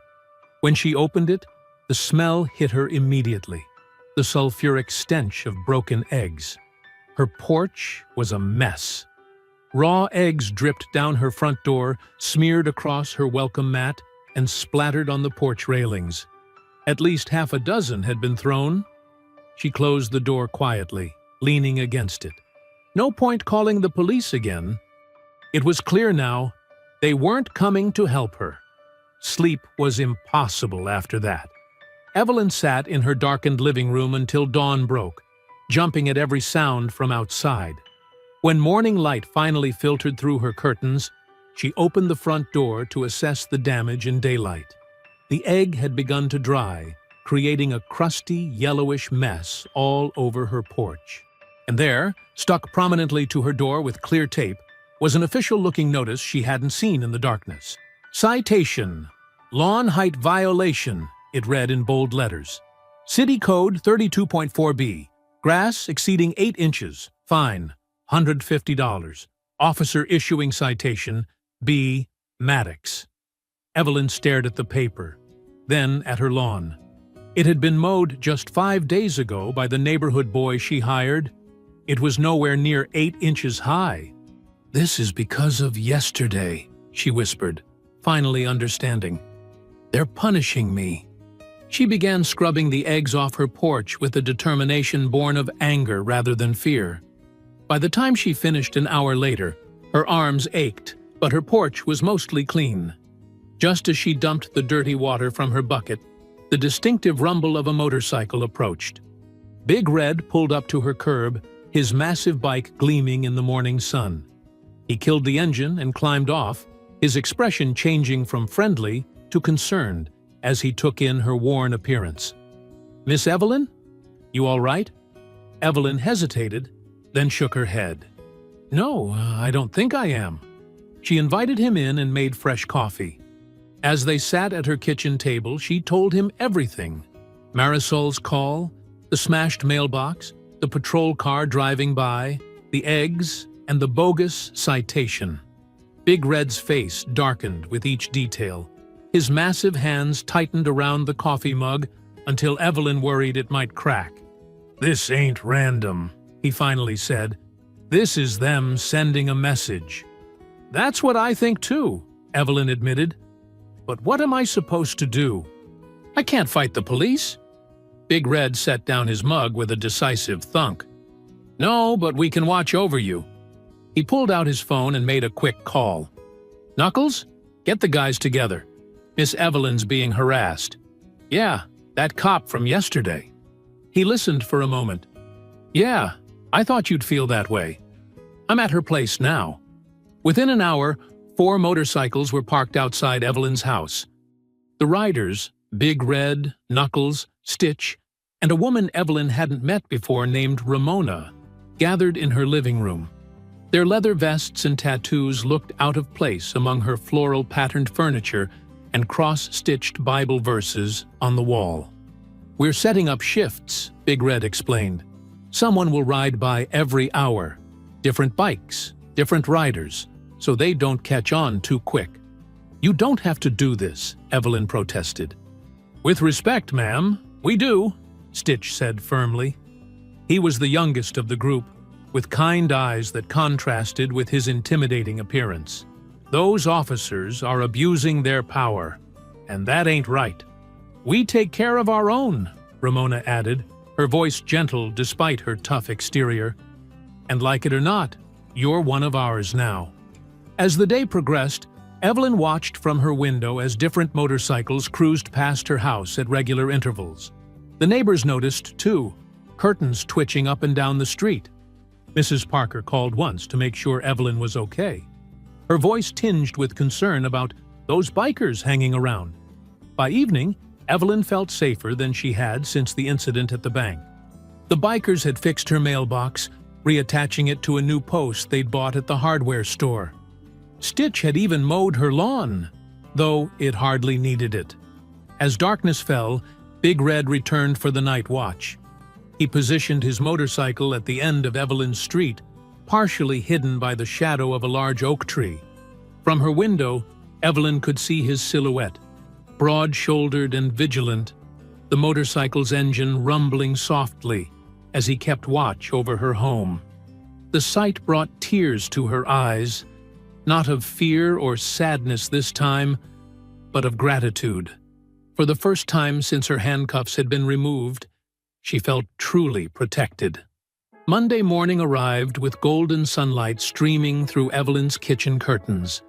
When she opened it, the smell hit her immediately, the sulfuric stench of broken eggs. Her porch was a mess. Raw eggs dripped down her front door, smeared across her welcome mat, and splattered on the porch railings. At least half a dozen had been thrown. She closed the door quietly, leaning against it. No point calling the police again. It was clear now, they weren't coming to help her. Sleep was impossible after that. Evelyn sat in her darkened living room until dawn broke, jumping at every sound from outside. When morning light finally filtered through her curtains, she opened the front door to assess the damage in daylight. The egg had begun to dry, creating a crusty, yellowish mess all over her porch. And there, stuck prominently to her door with clear tape, was an official-looking notice she hadn't seen in the darkness. Citation: Lawn height violation, it read in bold letters. City Code 32.4b. Grass exceeding 8 inches. Fine. $150. Officer issuing citation, B. Maddox. Evelyn stared at the paper, then at her lawn. It had been mowed just 5 days ago by the neighborhood boy she hired. It was nowhere near 8 inches high. "This is because of yesterday," she whispered, finally understanding. "They're punishing me." She began scrubbing the eggs off her porch with a determination born of anger rather than fear. By the time she finished an hour later, her arms ached, but her porch was mostly clean. Just as she dumped the dirty water from her bucket, the distinctive rumble of a motorcycle approached. Big Red pulled up to her curb, his massive bike gleaming in the morning sun. He killed the engine and climbed off, his expression changing from friendly to concerned as he took in her worn appearance. "Miss Evelyn? You all right?" Evelyn hesitated, then shook her head. "No, I don't think I am." She invited him in and made fresh coffee. As they sat at her kitchen table, she told him everything. Marisol's call, the smashed mailbox, the patrol car driving by, the eggs, and the bogus citation. Big Red's face darkened with each detail. His massive hands tightened around the coffee mug until Evelyn worried it might crack. "This ain't random," he finally said. "This is them sending a message." "That's what I think too," Evelyn admitted. "But what am I supposed to do? I can't fight the police." Big Red set down his mug with a decisive thunk. "No, but we can watch over you." He pulled out his phone and made a quick call. "Knuckles, get the guys together. Miss Evelyn's being harassed." "Yeah, that cop from yesterday." He listened for a moment. "Yeah, I thought you'd feel that way. I'm at her place now." Within an hour, 4 motorcycles were parked outside Evelyn's house. The riders, Big Red, Knuckles, Stitch, and a woman Evelyn hadn't met before named Ramona, gathered in her living room. Their leather vests and tattoos looked out of place among her floral-patterned furniture and cross-stitched Bible verses on the wall. "We're setting up shifts," Big Red explained. "Someone will ride by every hour. Different bikes, different riders, so they don't catch on too quick." "You don't have to do this," Evelyn protested. "With respect, ma'am, we do," Stitch said firmly. He was the youngest of the group, with kind eyes that contrasted with his intimidating appearance. "Those officers are abusing their power, and that ain't right." "We take care of our own," Ramona added, her voice gentle despite her tough exterior. "And like it or not, you're one of ours now." As the day progressed, Evelyn watched from her window as different motorcycles cruised past her house at regular intervals. The neighbors noticed, too, curtains twitching up and down the street. Mrs. Parker called once to make sure Evelyn was okay. Her voice tinged with concern about those bikers hanging around. By evening, Evelyn felt safer than she had since the incident at the bank. The bikers had fixed her mailbox, reattaching it to a new post they'd bought at the hardware store. Stitch had even mowed her lawn. though it hardly needed it. As darkness fell, Big Red returned for the night watch. He positioned his motorcycle at the end of Evelyn's street, partially hidden by the shadow of a large oak tree. From her window, Evelyn could see his silhouette, broad-shouldered and vigilant, the motorcycle's engine rumbling softly as he kept watch over her home. The sight brought tears to her eyes, not of fear or sadness this time, but of gratitude. For the first time since her handcuffs had been removed, she felt truly protected. Monday morning arrived with golden sunlight streaming through Evelyn's kitchen curtains.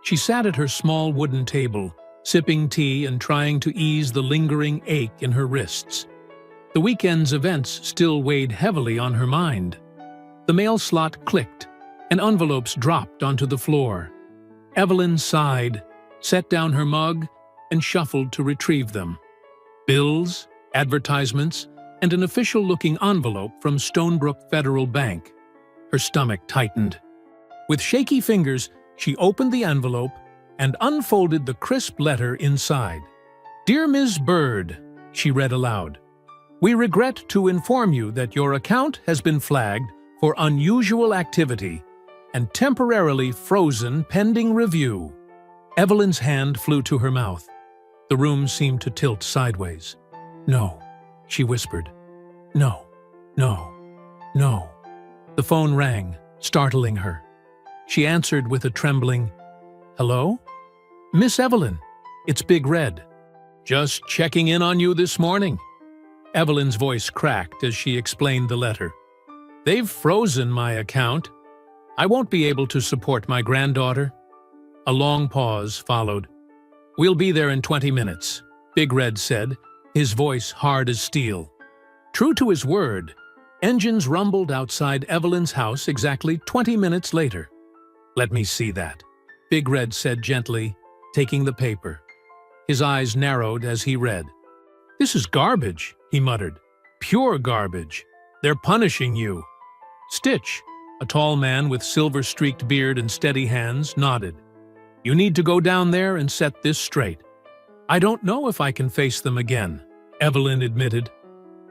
She sat at her small wooden table, sipping tea and trying to ease the lingering ache in her wrists. The weekend's events still weighed heavily on her mind. The mail slot clicked, and envelopes dropped onto the floor. Evelyn sighed, set down her mug, and shuffled to retrieve them. Bills, advertisements, and an official-looking envelope from Stonebrook Federal Bank. Her stomach tightened. With shaky fingers, she opened the envelope and unfolded the crisp letter inside. "Dear Ms. Bird," she read aloud, "we regret to inform you that your account has been flagged for unusual activity and temporarily frozen pending review." Evelyn's hand flew to her mouth. The room seemed to tilt sideways. "No," she whispered. "No, no, no." The phone rang, startling her. She answered with a trembling, "Hello? Miss Evelyn, it's Big Red. Just checking in on you this morning." Evelyn's voice cracked as she explained the letter. "They've frozen my account. I won't be able to support my granddaughter." A long pause followed. "We'll be there in 20 minutes, Big Red said, his voice hard as steel. True to his word, engines rumbled outside Evelyn's house exactly 20 minutes later. "Let me see that," Big Red said gently, taking the paper. His eyes narrowed as he read. "This is garbage," he muttered. "Pure garbage. They're punishing you." Stitch, a tall man with silver-streaked beard and steady hands, nodded. "You need to go down there and set this straight." "I don't know if I can face them again," Evelyn admitted.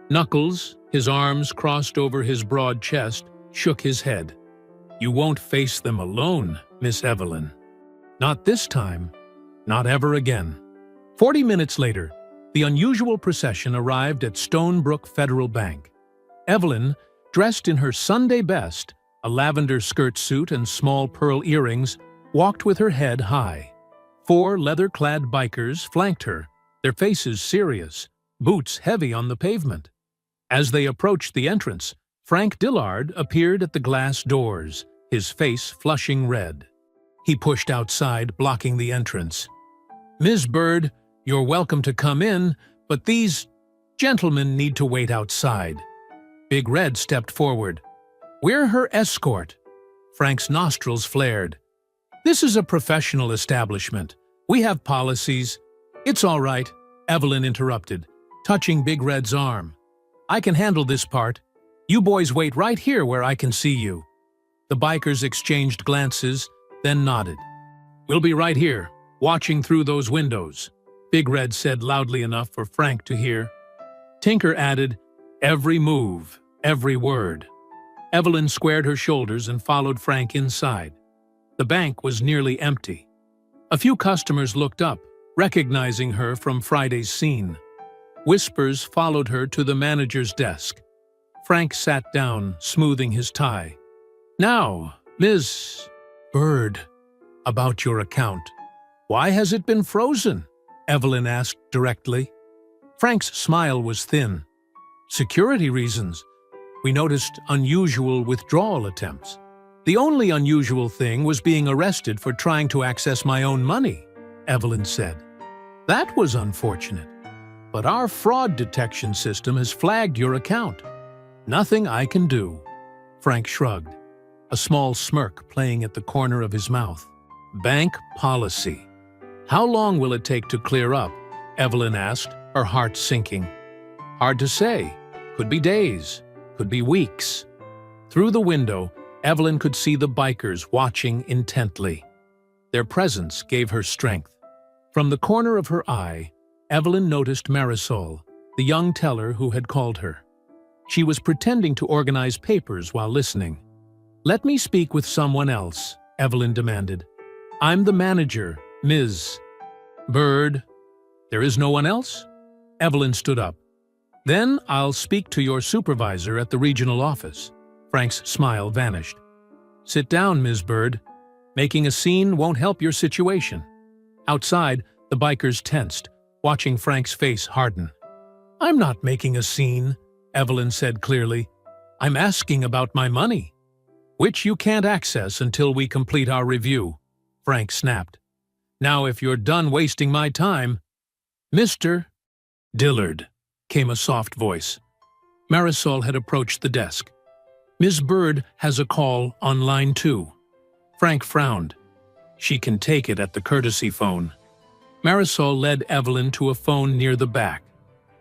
Knuckles, his arms crossed over his broad chest, shook his head. "You won't face them alone, Miss Evelyn. Not this time. Not ever again." 40 minutes later, the unusual procession arrived at Stonebrook Federal Bank. Evelyn, dressed in her Sunday best, a lavender skirt suit and small pearl earrings, walked with her head high. 4 leather-clad bikers flanked her, their faces serious, boots heavy on the pavement. As they approached the entrance, Frank Dillard appeared at the glass doors, his face flushing red. He pushed outside, blocking the entrance. "Ms. Bird, you're welcome to come in, but these gentlemen need to wait outside." Big Red stepped forward. "We're her escort." Frank's nostrils flared. "This is a professional establishment. We have policies." "It's all right," Evelyn interrupted, touching Big Red's arm. "I can handle this part. You boys wait right here where I can see you." The bikers exchanged glances, then nodded. "We'll be right here, watching through those windows," Big Red said loudly enough for Frank to hear. Tinker added, "Every move, every word." Evelyn squared her shoulders and followed Frank inside. The bank was nearly empty. A few customers looked up, recognizing her from Friday's scene. Whispers followed her to the manager's desk. Frank sat down, smoothing his tie. "Now, Ms. Bird, about your account. Why has it been frozen?" Evelyn asked directly. Frank's smile was thin. "Security reasons. We noticed unusual withdrawal attempts. The only unusual thing was being arrested for trying to access my own money," Evelyn said. "That was unfortunate. But our fraud detection system has flagged your account. Nothing I can do." Frank shrugged, a small smirk playing at the corner of his mouth. "Bank policy. How long will it take to clear up?" Evelyn asked, her heart sinking. "Hard to say. Could be days. Could be weeks." Through the window, Evelyn could see the bikers watching intently. Their presence gave her strength. From the corner of her eye, Evelyn noticed Marisol, the young teller who had called her. She was pretending to organize papers while listening. "Let me speak with someone else," Evelyn demanded. "I'm the manager, Ms. Bird." "There is no one else?" Evelyn stood up. "Then I'll speak to your supervisor at the regional office." Frank's smile vanished. "Sit down, Ms. Bird. Making a scene won't help your situation." Outside, the bikers tensed, watching Frank's face harden. "I'm not making a scene," Evelyn said clearly. "I'm asking about my money." "Which you can't access until we complete our review," Frank snapped. "Now if you're done wasting my time—" "Mr. Dillard," came a soft voice. Marisol had approached the desk. "Ms. Bird has a call on line 2. Frank frowned. "She can take it at the courtesy phone." Marisol led Evelyn to a phone near the back.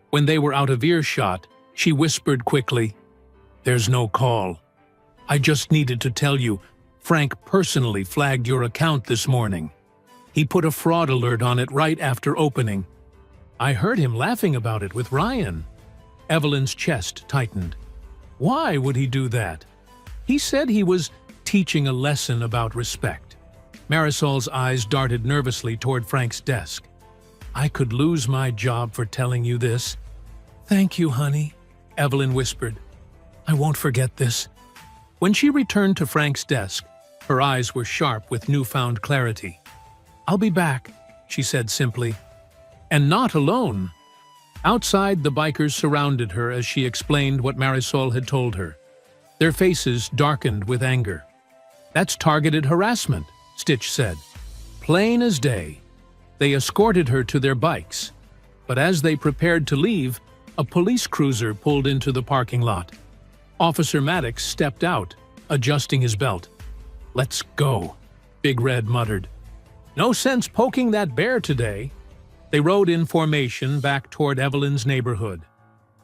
When they were out of earshot, she whispered quickly, "There's no call. I just needed to tell you, Frank personally flagged your account this morning. He put a fraud alert on it right after opening. I heard him laughing about it with Ryan." Evelyn's chest tightened. "Why would he do that?" "He said he was teaching a lesson about respect." Marisol's eyes darted nervously toward Frank's desk. "I could lose my job for telling you this." "Thank you, honey," Evelyn whispered. "I won't forget this." When she returned to Frank's desk, her eyes were sharp with newfound clarity. "I'll be back," she said simply. "And not alone." Outside, the bikers surrounded her as she explained what Marisol had told her. Their faces darkened with anger. "That's targeted harassment," Stitch said. "Plain as day." They escorted her to their bikes, but as they prepared to leave, a police cruiser pulled into the parking lot. Officer Maddox stepped out, adjusting his belt. "Let's go," Big Red muttered. "No sense poking that bear today." They rode in formation back toward Evelyn's neighborhood.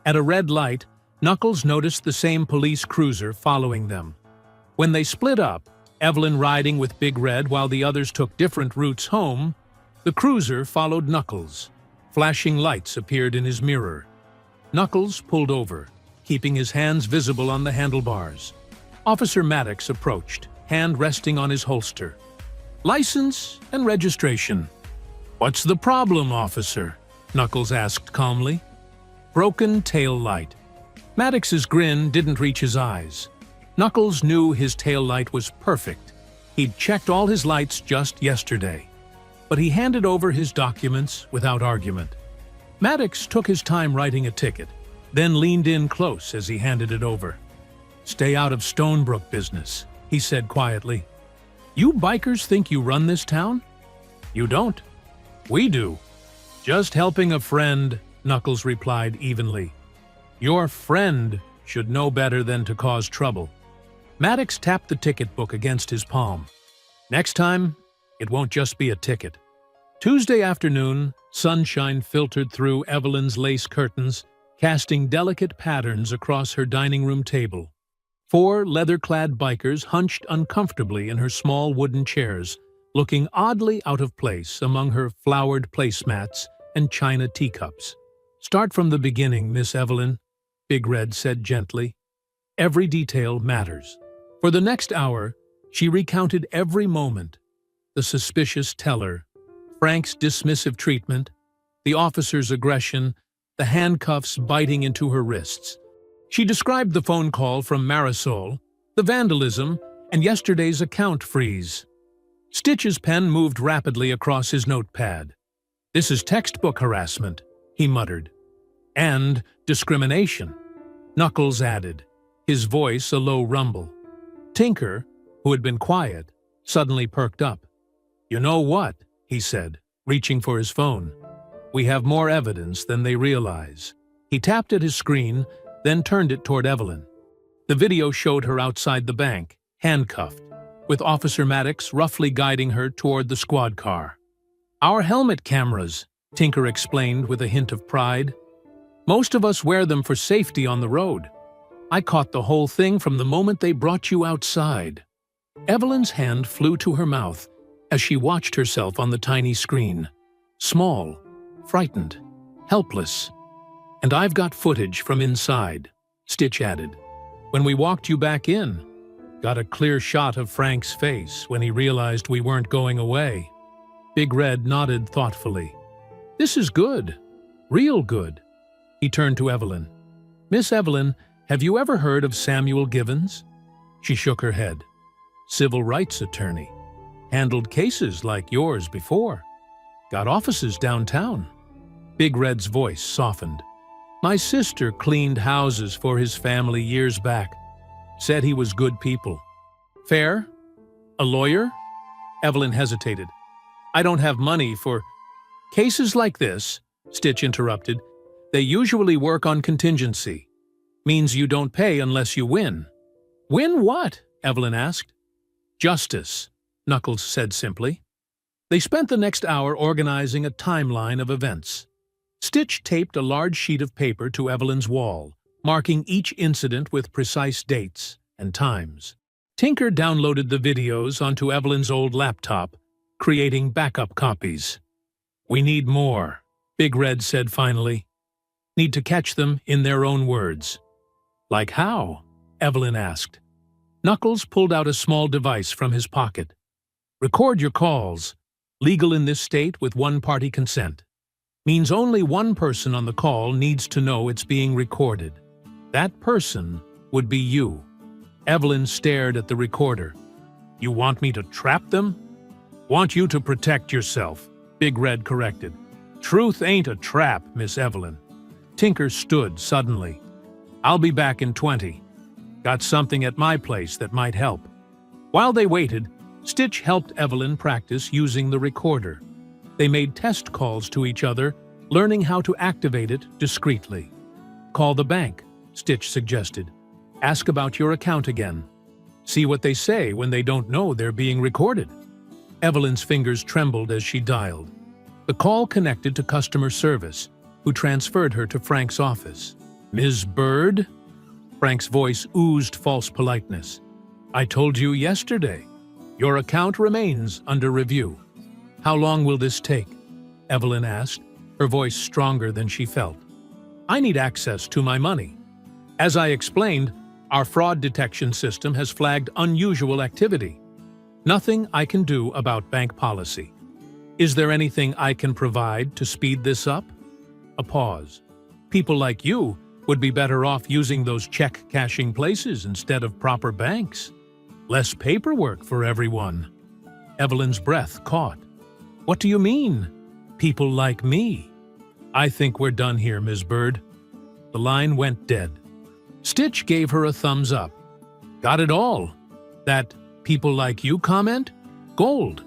At a red light, Knuckles noticed the same police cruiser following them. When they split up, Evelyn riding with Big Red while the others took different routes home, the cruiser followed Knuckles. Flashing lights appeared in his mirror. Knuckles pulled over, keeping his hands visible on the handlebars. Officer Maddox approached, hand resting on his holster. "License and registration." "What's the problem, officer?" Knuckles asked calmly. "Broken tail light." Maddox's grin didn't reach his eyes. Knuckles knew his tail light was perfect. He'd checked all his lights just yesterday. But he handed over his documents without argument. Maddox took his time writing a ticket, then leaned in close as he handed it over. "Stay out of Stonebrook business," he said quietly. "You bikers think you run this town? You don't. We do." "Just helping a friend," Knuckles replied evenly. "Your friend should know better than to cause trouble." Maddox tapped the ticket book against his palm. "Next time, it won't just be a ticket." Tuesday afternoon, sunshine filtered through Evelyn's lace curtains, casting delicate patterns across her dining room table. 4 leather-clad bikers hunched uncomfortably in her small wooden chairs, looking oddly out of place among her flowered placemats and china teacups. "Start from the beginning, Miss Evelyn," Big Red said gently. "Every detail matters." For the next hour, she recounted every moment: the suspicious teller, Frank's dismissive treatment, the officer's aggression, the handcuffs biting into her wrists. She described the phone call from Marisol, the vandalism, and yesterday's account freeze. Stitch's pen moved rapidly across his notepad. "This is textbook harassment," he muttered. "And discrimination," Knuckles added, his voice a low rumble. Tinker, who had been quiet, suddenly perked up. "You know what?" he said, reaching for his phone. "We have more evidence than they realize." He tapped at his screen, then turned it toward Evelyn. The video showed her outside the bank, handcuffed, with Officer Maddox roughly guiding her toward the squad car. "Our helmet cameras," Tinker explained with a hint of pride. "Most of us wear them for safety on the road. I caught the whole thing from the moment they brought you outside." Evelyn's hand flew to her mouth as she watched herself on the tiny screen. Small, frightened, helpless. And I've got footage from inside, Stitch added. When we walked you back in, got a clear shot of Frank's face when he realized we weren't going away. Big Red nodded thoughtfully. This is good. Real good. He turned to Evelyn. Miss Evelyn, have you ever heard of Samuel Givens? She shook her head. Civil rights attorney. Handled cases like yours before. Got offices downtown. Big Red's voice softened. My sister cleaned houses for his family years back. Said he was good people. Fair? A lawyer? Evelyn hesitated. I don't have money for... Cases like this, Stitch interrupted, they usually work on contingency. Means you don't pay unless you win. Win what? Evelyn asked. Justice, Knuckles said simply. They spent the next hour organizing a timeline of events. Stitch taped a large sheet of paper to Evelyn's wall, marking each incident with precise dates and times. Tinker downloaded the videos onto Evelyn's old laptop, creating backup copies. We need more, Big Red said finally. Need to catch them in their own words. Like how? Evelyn asked. Knuckles pulled out a small device from his pocket. Record your calls. Legal in this state with one-party consent. Means only one person on the call needs to know it's being recorded. That person would be you. Evelyn stared at the recorder. You want me to trap them? Want you to protect yourself, Big Red corrected. Truth ain't a trap, Miss Evelyn. Tinker stood suddenly. I'll be back in 20. Got something at my place that might help. While they waited, Stitch helped Evelyn practice using the recorder. They made test calls to each other, learning how to activate it discreetly. Call the bank, Stitch suggested. Ask about your account again. See what they say when they don't know they're being recorded. Evelyn's fingers trembled as she dialed. The call connected to customer service, who transferred her to Frank's office. Ms. Bird? Frank's voice oozed false politeness. I told you yesterday. Your account remains under review. How long will this take? Evelyn asked, her voice stronger than she felt. I need access to my money. As I explained, our fraud detection system has flagged unusual activity. Nothing I can do about bank policy. Is there anything I can provide to speed this up? A pause. People like you would be better off using those check-cashing places instead of proper banks. Less paperwork for everyone. Evelyn's breath caught. What do you mean? People like me? I think we're done here, Ms. Bird. The line went dead. Stitch gave her a thumbs up. Got it all. That people like you comment? Gold.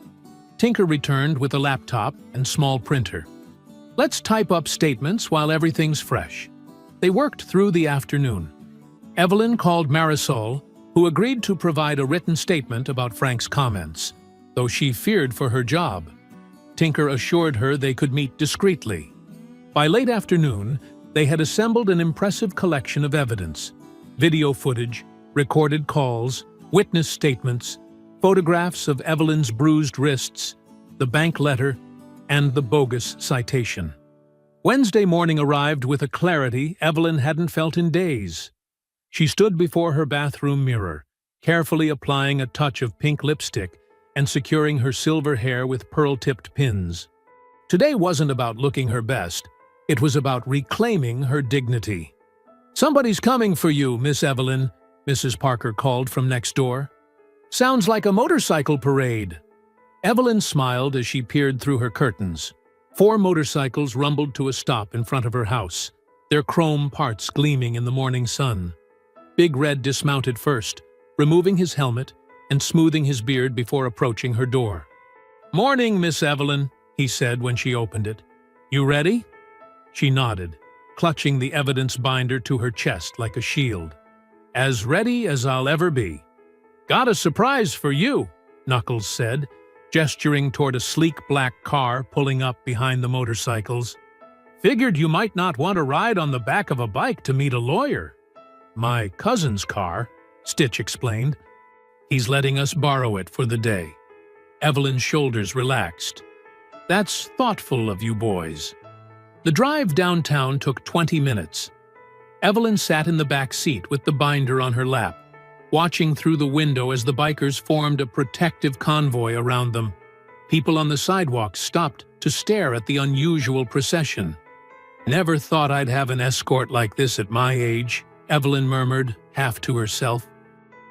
Tinker returned with a laptop and small printer. Let's type up statements while everything's fresh. They worked through the afternoon. Evelyn called Marisol, who agreed to provide a written statement about Frank's comments, though she feared for her job. Tinker assured her they could meet discreetly. By late afternoon, they had assembled an impressive collection of evidence: video footage, recorded calls, witness statements, photographs of Evelyn's bruised wrists, the bank letter, and the bogus citation. Wednesday morning arrived with a clarity Evelyn hadn't felt in days. She stood before her bathroom mirror, carefully applying a touch of pink lipstick and securing her silver hair with pearl-tipped pins. Today wasn't about looking her best. It was about reclaiming her dignity. Somebody's coming for you, Miss Evelyn, Mrs. Parker called from next door. Sounds like a motorcycle parade. Evelyn smiled as she peered through her curtains. 4 motorcycles rumbled to a stop in front of her house, their chrome parts gleaming in the morning sun. Big Red dismounted first, removing his helmet and smoothing his beard before approaching her door. Morning, Miss Evelyn, he said when she opened it. You ready? She nodded, clutching the evidence binder to her chest like a shield. As ready as I'll ever be. Got a surprise for you, Knuckles said, gesturing toward a sleek black car pulling up behind the motorcycles. Figured you might not want to ride on the back of a bike to meet a lawyer. My cousin's car, Stitch explained. He's letting us borrow it for the day. Evelyn's shoulders relaxed. That's thoughtful of you boys. The drive downtown took 20 minutes. Evelyn sat in the back seat with the binder on her lap, watching through the window as the bikers formed a protective convoy around them. People on the sidewalk stopped to stare at the unusual procession. "Never thought I'd have an escort like this at my age," Evelyn murmured, half to herself.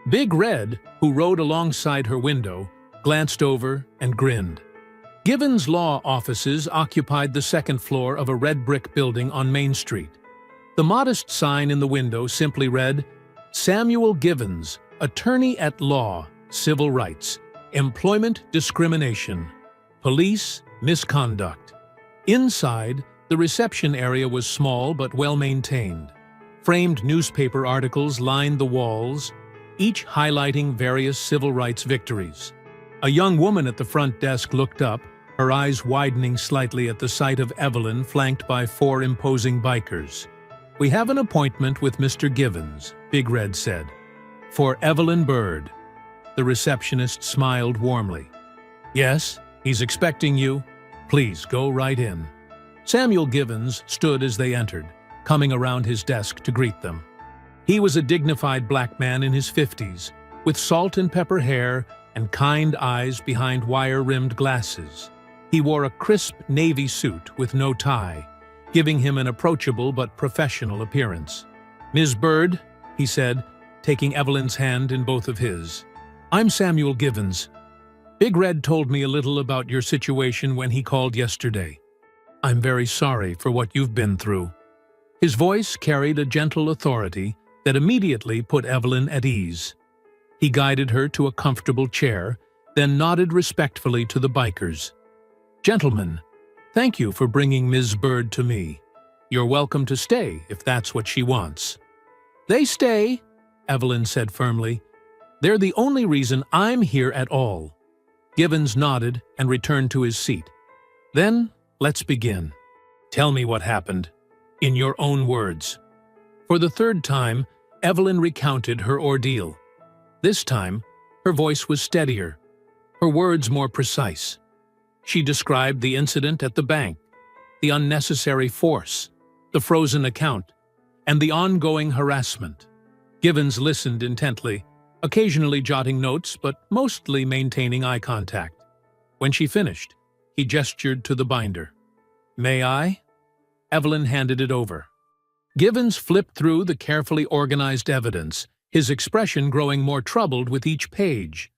Big Red, who rode alongside her window, glanced over and grinned. Givens Law offices occupied the second floor of a red brick building on Main Street. The modest sign in the window simply read, "Samuel Givens, Attorney at Law, Civil Rights, Employment Discrimination, Police Misconduct." Inside, the reception area was small but well-maintained. Framed newspaper articles lined the walls, each highlighting various civil rights victories. A young woman at the front desk looked up, her eyes widening slightly at the sight of Evelyn flanked by 4 imposing bikers. "We have an appointment with Mr. Givens," Big Red said. "For Evelyn Byrd." The receptionist smiled warmly. "Yes, he's expecting you. Please go right in." Samuel Givens stood as they entered, coming around his desk to greet them. He was a dignified black man in his 50s, with salt and pepper hair and kind eyes behind wire-rimmed glasses. He wore a crisp navy suit with no tie, giving him an approachable but professional appearance. "Ms. Byrd," he said, taking Evelyn's hand in both of his. "I'm Samuel Givens. Big Red told me a little about your situation when he called yesterday. I'm very sorry for what you've been through." His voice carried a gentle authority that immediately put Evelyn at ease. He guided her to a comfortable chair, then nodded respectfully to the bikers. "Gentlemen, thank you for bringing Ms. Byrd to me. You're welcome to stay if that's what she wants." "They stay," Evelyn said firmly. "They're the only reason I'm here at all." Givens nodded and returned to his seat. "Then, let's begin. Tell me what happened, in your own words." For the third time, Evelyn recounted her ordeal. This time, her voice was steadier, her words more precise. She described the incident at the bank, the unnecessary force, the frozen account, and the ongoing harassment. Givens listened intently, occasionally jotting notes but mostly maintaining eye contact. When she finished, he gestured to the binder. "May I?" Evelyn handed it over. Givens flipped through the carefully organized evidence, his expression growing more troubled with each page.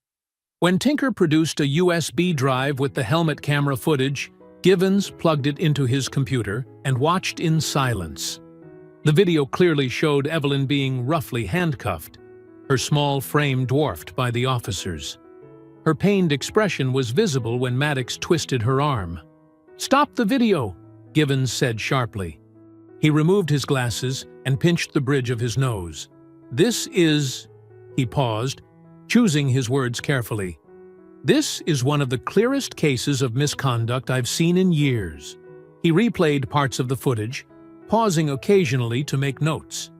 When Tinker produced a USB drive with the helmet camera footage, Givens plugged it into his computer and watched in silence. The video clearly showed Evelyn being roughly handcuffed, her small frame dwarfed by the officers. Her pained expression was visible when Maddox twisted her arm. "Stop the video," Givens said sharply. He removed his glasses and pinched the bridge of his nose. "This is..." He paused, choosing his words carefully. "This is one of the clearest cases of misconduct I've seen in years." He replayed parts of the footage, pausing occasionally to make notes.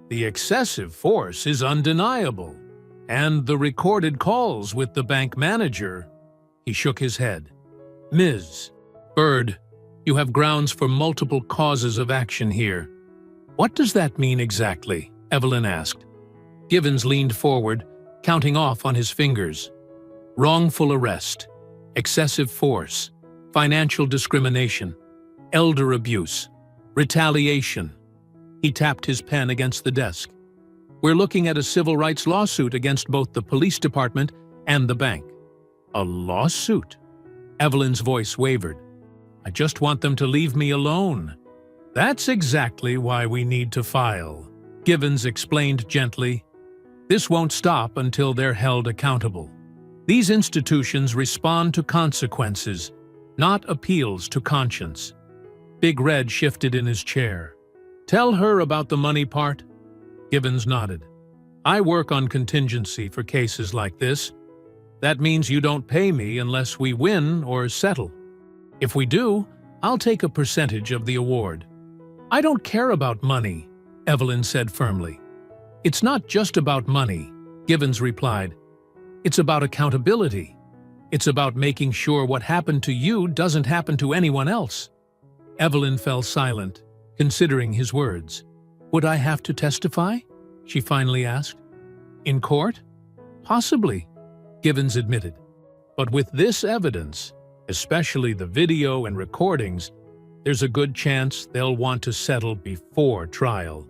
"The excessive force is undeniable. And the recorded calls with the bank manager..." He shook his head. "Ms. Byrd, you have grounds for multiple causes of action here." "What does that mean exactly?" Evelyn asked. Givens leaned forward, counting off on his fingers. "Wrongful arrest, excessive force, financial discrimination, elder abuse, retaliation." He tapped his pen against the desk. "We're looking at a civil rights lawsuit against both the police department and the bank." "A lawsuit?" Evelyn's voice wavered. "I just want them to leave me alone." "That's exactly why we need to file," Givens explained gently. "This won't stop until they're held accountable. These institutions respond to consequences, not appeals to conscience." Big Red shifted in his chair. "Tell her about the money part?" Givens nodded. "I work on contingency for cases like this. That means you don't pay me unless we win or settle. If we do, I'll take a percentage of the award." "I don't care about money," Evelyn said firmly. "It's not just about money," Givens replied. "It's about accountability. It's about making sure what happened to you doesn't happen to anyone else." Evelyn fell silent, considering his words. "Would I have to testify?" she finally asked. "In court? Possibly," Givens admitted. "But with this evidence, especially the video and recordings, there's a good chance they'll want to settle before trial."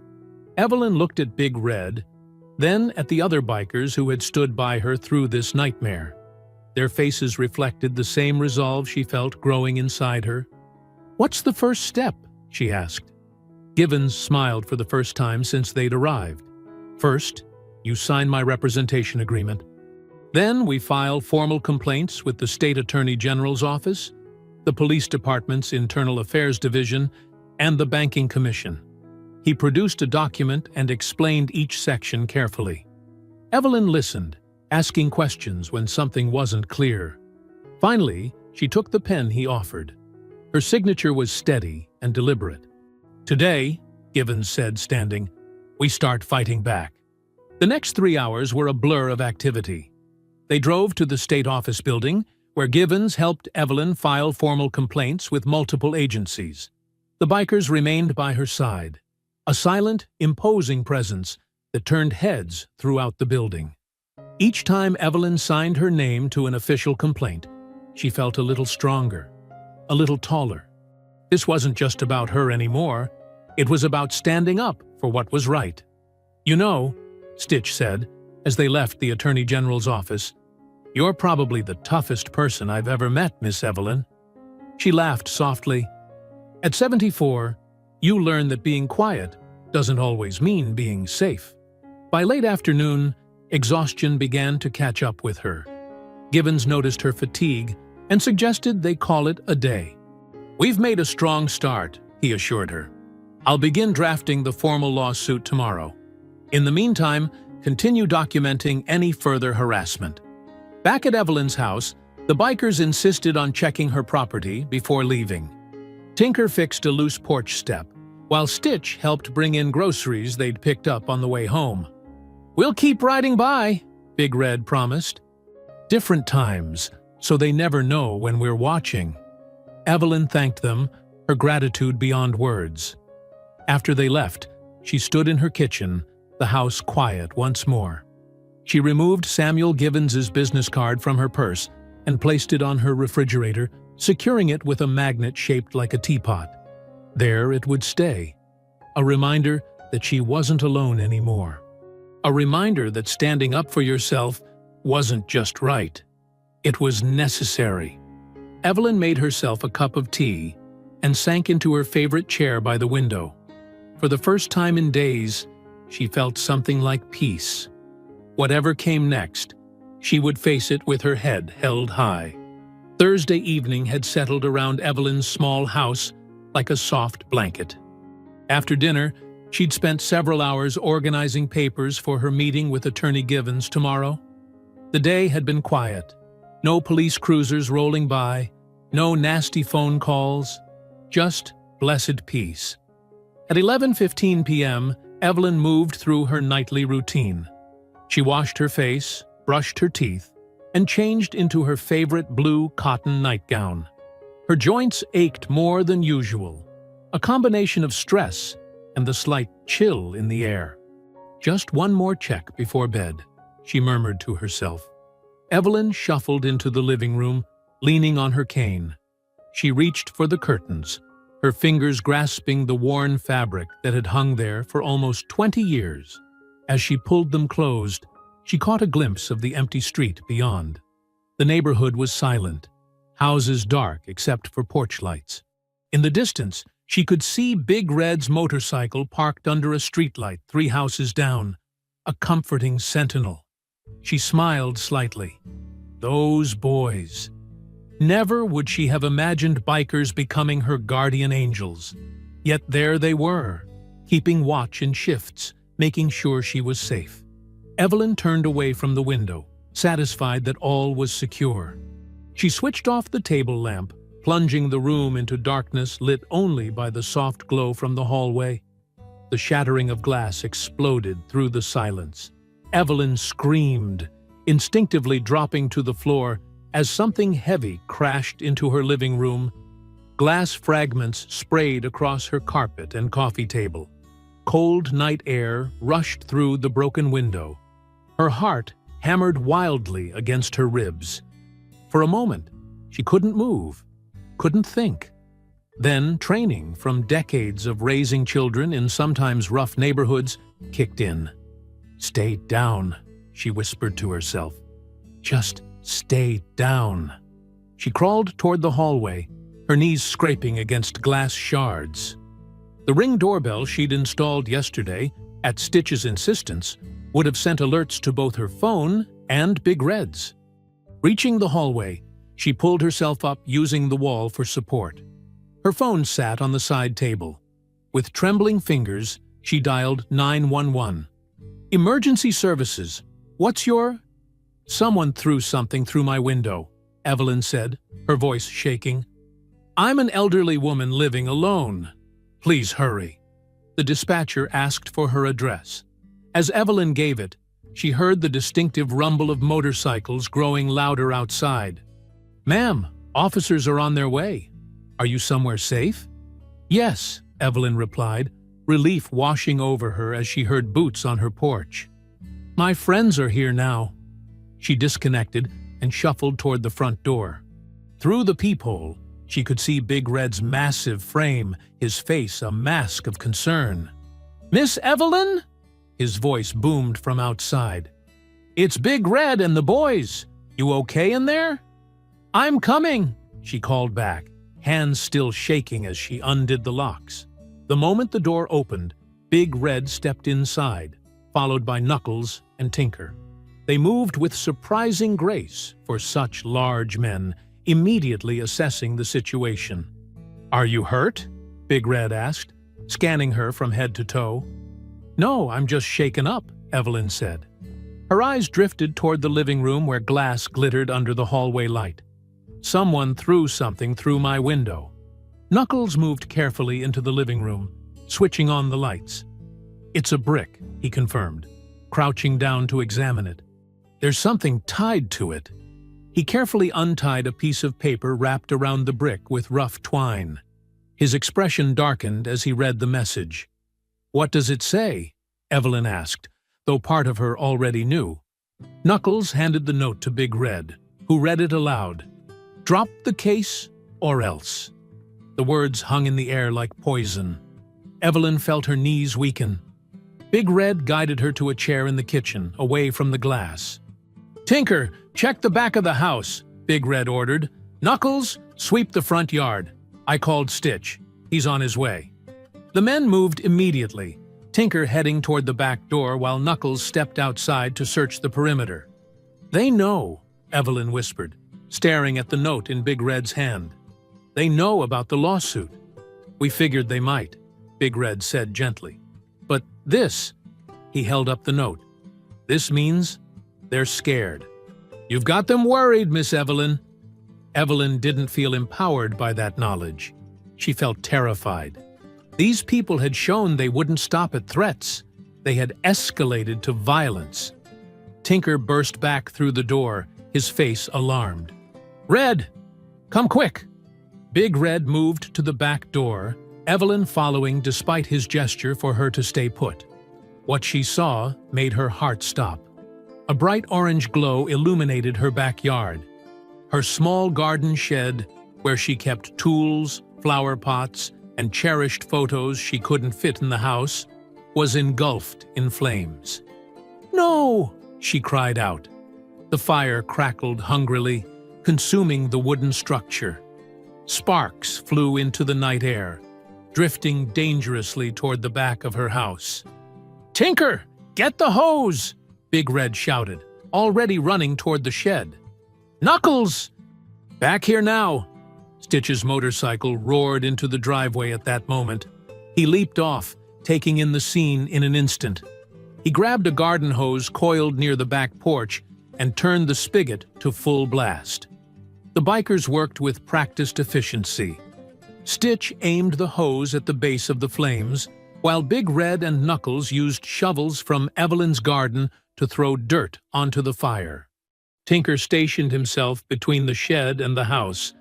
Evelyn looked at Big Red, then at the other bikers who had stood by her through this nightmare. Their faces reflected the same resolve she felt growing inside her. "What's the first step?" she asked. Givens smiled for the first time since they'd arrived. "First, you sign my representation agreement. Then we file formal complaints with the State Attorney General's office, the Police Department's Internal Affairs Division, and the Banking Commission." He produced a document and explained each section carefully. Evelyn listened, asking questions when something wasn't clear. Finally, she took the pen he offered. Her signature was steady and deliberate. "Today," Givens said, standing, "we start fighting back." The next 3 hours were a blur of activity. They drove to the state office building, where Givens helped Evelyn file formal complaints with multiple agencies. The bikers remained by her side, a silent, imposing presence that turned heads throughout the building. Each time Evelyn signed her name to an official complaint, she felt a little stronger, a little taller. This wasn't just about her anymore. It was about standing up for what was right. "You know," Stitch said, as they left the Attorney General's office, "you're probably the toughest person I've ever met, Miss Evelyn." She laughed softly. "At 74, you learn that being quiet doesn't always mean being safe." By late afternoon, exhaustion began to catch up with her. Givens noticed her fatigue and suggested they call it a day. "We've made a strong start," he assured her. "I'll begin drafting the formal lawsuit tomorrow. In the meantime, continue documenting any further harassment." Back at Evelyn's house, the bikers insisted on checking her property before leaving. Tinker fixed a loose porch step, while Stitch helped bring in groceries they'd picked up on the way home. "We'll keep riding by," Big Red promised. "Different times, so they never know when we're watching." Evelyn thanked them, her gratitude beyond words. After they left, she stood in her kitchen, the house quiet once more. She removed Samuel Givens's business card from her purse and placed it on her refrigerator, securing it with a magnet shaped like a teapot. There it would stay, a reminder that she wasn't alone anymore. A reminder that standing up for yourself wasn't just right. It was necessary. Evelyn made herself a cup of tea and sank into her favorite chair by the window. For the first time in days, she felt something like peace. Whatever came next, she would face it with her head held high. Thursday evening had settled around Evelyn's small house like a soft blanket. After dinner, she'd spent several hours organizing papers for her meeting with Attorney Givens tomorrow. The day had been quiet. No police cruisers rolling by, no nasty phone calls, just blessed peace. At 11:15 p.m., Evelyn moved through her nightly routine. She washed her face, brushed her teeth, and changed into her favorite blue cotton nightgown. Her joints ached more than usual, a combination of stress and the slight chill in the air. "Just one more check before bed," she murmured to herself. Evelyn shuffled into the living room, leaning on her cane. She reached for the curtains, her fingers grasping the worn fabric that had hung there for almost 20 years. As she pulled them closed, she caught a glimpse of the empty street beyond. The neighborhood was silent, houses dark except for porch lights. In the distance, she could see Big Red's motorcycle parked under a streetlight 3 houses down, a comforting sentinel. She smiled slightly. Those boys. Never would she have imagined bikers becoming her guardian angels. Yet there they were, keeping watch in shifts, making sure she was safe. Evelyn turned away from the window, satisfied that all was secure. She switched off the table lamp, plunging the room into darkness lit only by the soft glow from the hallway. The shattering of glass exploded through the silence. Evelyn screamed, instinctively dropping to the floor as something heavy crashed into her living room. Glass fragments sprayed across her carpet and coffee table. Cold night air rushed through the broken window. Her heart hammered wildly against her ribs. For a moment, she couldn't move, couldn't think. Then training from decades of raising children in sometimes rough neighborhoods kicked in. "Stay down," she whispered to herself. "Just stay down." She crawled toward the hallway, her knees scraping against glass shards. The Ring doorbell she'd installed yesterday, at Stitch's insistence, would have sent alerts to both her phone and Big Red's. Reaching the hallway, she pulled herself up using the wall for support. Her phone sat on the side table. With trembling fingers, she dialed 911. "Emergency services. What's your—" "Someone threw something through my window," Evelyn said, her voice shaking. "I'm an elderly woman living alone. Please hurry." The dispatcher asked for her address. As Evelyn gave it, she heard the distinctive rumble of motorcycles growing louder outside. "Ma'am, officers are on their way. Are you somewhere safe?" "Yes," Evelyn replied, relief washing over her as she heard boots on her porch. "My friends are here now." She disconnected and shuffled toward the front door. Through the peephole, she could see Big Red's massive frame, his face a mask of concern. "Miss Evelyn?" His voice boomed from outside. "It's Big Red and the boys. You okay in there?" "I'm coming," she called back, hands still shaking as she undid the locks. The moment the door opened, Big Red stepped inside, followed by Knuckles and Tinker. They moved with surprising grace for such large men, immediately assessing the situation. "Are you hurt?" Big Red asked, scanning her from head to toe. "No, I'm just shaken up," Evelyn said. Her eyes drifted toward the living room where glass glittered under the hallway light. "Someone threw something through my window." Knuckles moved carefully into the living room, switching on the lights. "It's a brick," he confirmed, crouching down to examine it. "There's something tied to it." He carefully untied a piece of paper wrapped around the brick with rough twine. His expression darkened as he read the message. "What does it say?" Evelyn asked, though part of her already knew. Knuckles handed the note to Big Red, who read it aloud. "Drop the case, or else." The words hung in the air like poison. Evelyn felt her knees weaken. Big Red guided her to a chair in the kitchen, away from the glass. "Tinker, check the back of the house," Big Red ordered. "Knuckles, sweep the front yard. I called Stitch. He's on his way." The men moved immediately, Tinker heading toward the back door while Knuckles stepped outside to search the perimeter. "They know," Evelyn whispered, staring at the note in Big Red's hand. "They know about the lawsuit." "We figured they might," Big Red said gently. "But this," he held up the note. "This means they're scared." "You've got them worried, Miss Evelyn." Evelyn didn't feel empowered by that knowledge. She felt terrified. These people had shown they wouldn't stop at threats. They had escalated to violence. Tinker burst back through the door, his face alarmed. "Red, come quick!" Big Red moved to the back door, Evelyn following despite his gesture for her to stay put. What she saw made her heart stop. A bright orange glow illuminated her backyard. Her small garden shed, where she kept tools, flower pots, and cherished photos she couldn't fit in the house, was engulfed in flames. "No!" she cried out. The fire crackled hungrily, consuming the wooden structure. Sparks flew into the night air, drifting dangerously toward the back of her house. "Tinker, get the hose!" Big Red shouted, already running toward the shed. "Knuckles!" "Back here now!" Stitch's motorcycle roared into the driveway at that moment. He leaped off, taking in the scene in an instant. He grabbed a garden hose coiled near the back porch and turned the spigot to full blast. The bikers worked with practiced efficiency. Stitch aimed the hose at the base of the flames, while Big Red and Knuckles used shovels from Evelyn's garden to throw dirt onto the fire. Tinker stationed himself between the shed and the house,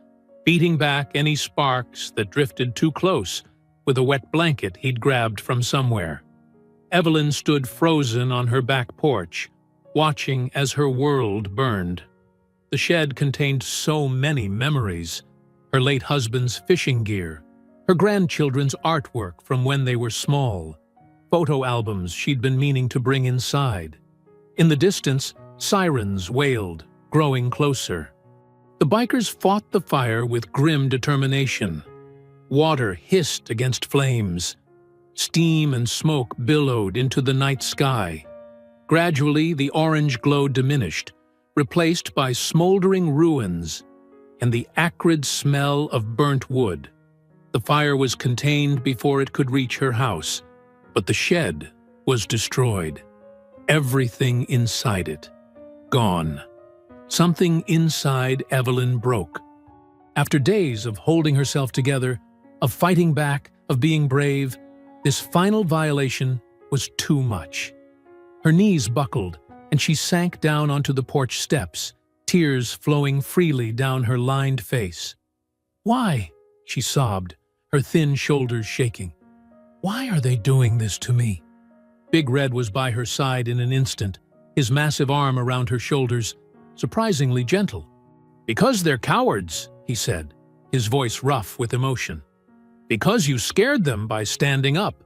beating back any sparks that drifted too close with a wet blanket he'd grabbed from somewhere. Evelyn stood frozen on her back porch, watching as her world burned. The shed contained so many memories: her late husband's fishing gear, her grandchildren's artwork from when they were small, photo albums she'd been meaning to bring inside. In the distance, sirens wailed, growing closer. The bikers fought the fire with grim determination. Water hissed against flames. Steam and smoke billowed into the night sky. Gradually, the orange glow diminished, replaced by smoldering ruins and the acrid smell of burnt wood. The fire was contained before it could reach her house, but the shed was destroyed. Everything inside it, gone. Something inside Evelyn broke. After days of holding herself together, of fighting back, of being brave, this final violation was too much. Her knees buckled, and she sank down onto the porch steps, tears flowing freely down her lined face. "Why?" she sobbed, her thin shoulders shaking. "Why are they doing this to me?" Big Red was by her side in an instant, his massive arm around her shoulders, surprisingly gentle. "Because they're cowards," he said, his voice rough with emotion. "Because you scared them by standing up.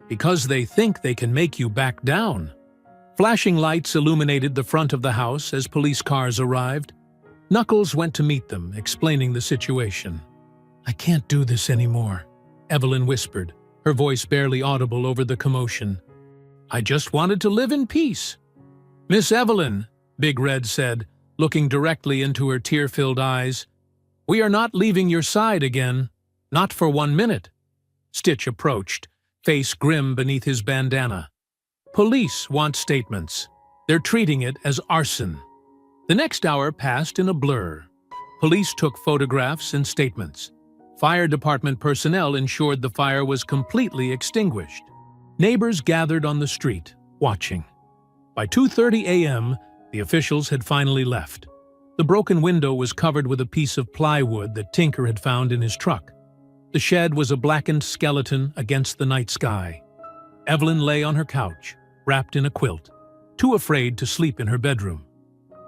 Because they think they can make you back down." Flashing lights illuminated the front of the house as police cars arrived. Knuckles went to meet them, explaining the situation. "I can't do this anymore," Evelyn whispered, her voice barely audible over the commotion. "I just wanted to live in peace." "Miss Evelyn," Big Red said, looking directly into her tear-filled eyes, "we are not leaving your side again. Not for 1 minute." Stitch approached, face grim beneath his bandana. "Police want statements. They're treating it as arson." The next hour passed in a blur. Police took photographs and statements. Fire department personnel ensured the fire was completely extinguished. Neighbors gathered on the street, watching. By 2:30 a.m., the officials had finally left. The broken window was covered with a piece of plywood that Tinker had found in his truck. The shed was a blackened skeleton against the night sky. Evelyn lay on her couch, wrapped in a quilt, too afraid to sleep in her bedroom.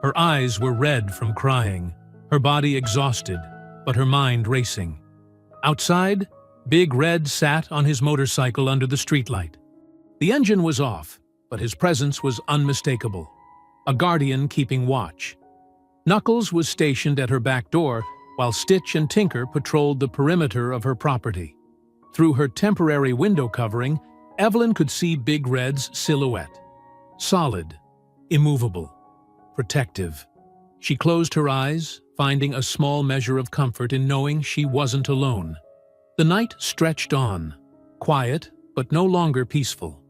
Her eyes were red from crying, her body exhausted, but her mind racing. Outside, Big Red sat on his motorcycle under the streetlight. The engine was off, but his presence was unmistakable. A guardian keeping watch. Knuckles was stationed at her back door, while Stitch and Tinker patrolled the perimeter of her property. Through her temporary window covering, Evelyn could see Big Red's silhouette. Solid, immovable, protective. She closed her eyes, finding a small measure of comfort in knowing she wasn't alone. The night stretched on, quiet but no longer peaceful.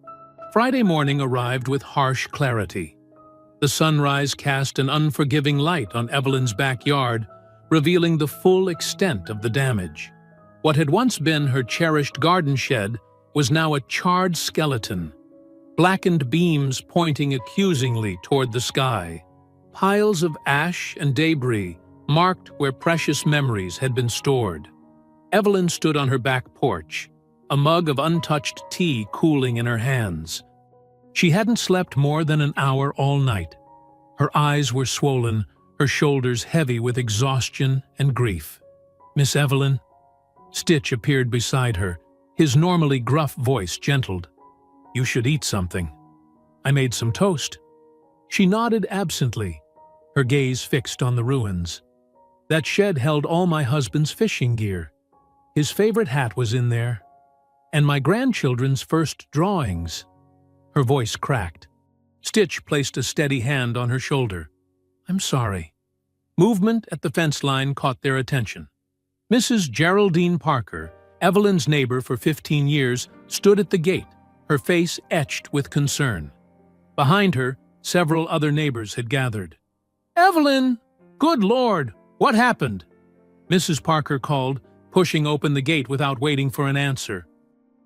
Friday morning arrived with harsh clarity. The sunrise cast an unforgiving light on Evelyn's backyard, revealing the full extent of the damage. What had once been her cherished garden shed was now a charred skeleton, blackened beams pointing accusingly toward the sky. Piles of ash and debris marked where precious memories had been stored. Evelyn stood on her back porch, a mug of untouched tea cooling in her hands. She hadn't slept more than an hour all night. Her eyes were swollen, her shoulders heavy with exhaustion and grief. "Miss Evelyn?" Stitch appeared beside her, his normally gruff voice gentled. "You should eat something. I made some toast." She nodded absently, her gaze fixed on the ruins. "That shed held all my husband's fishing gear. His favorite hat was in there. And my grandchildren's first drawings." Her voice cracked. Stitch placed a steady hand on her shoulder. "I'm sorry." Movement at the fence line caught their attention. Mrs. Geraldine Parker, Evelyn's neighbor for 15 years, stood at the gate, her face etched with concern. Behind her, several other neighbors had gathered. "Evelyn! Good Lord! What happened?" Mrs. Parker called, pushing open the gate without waiting for an answer.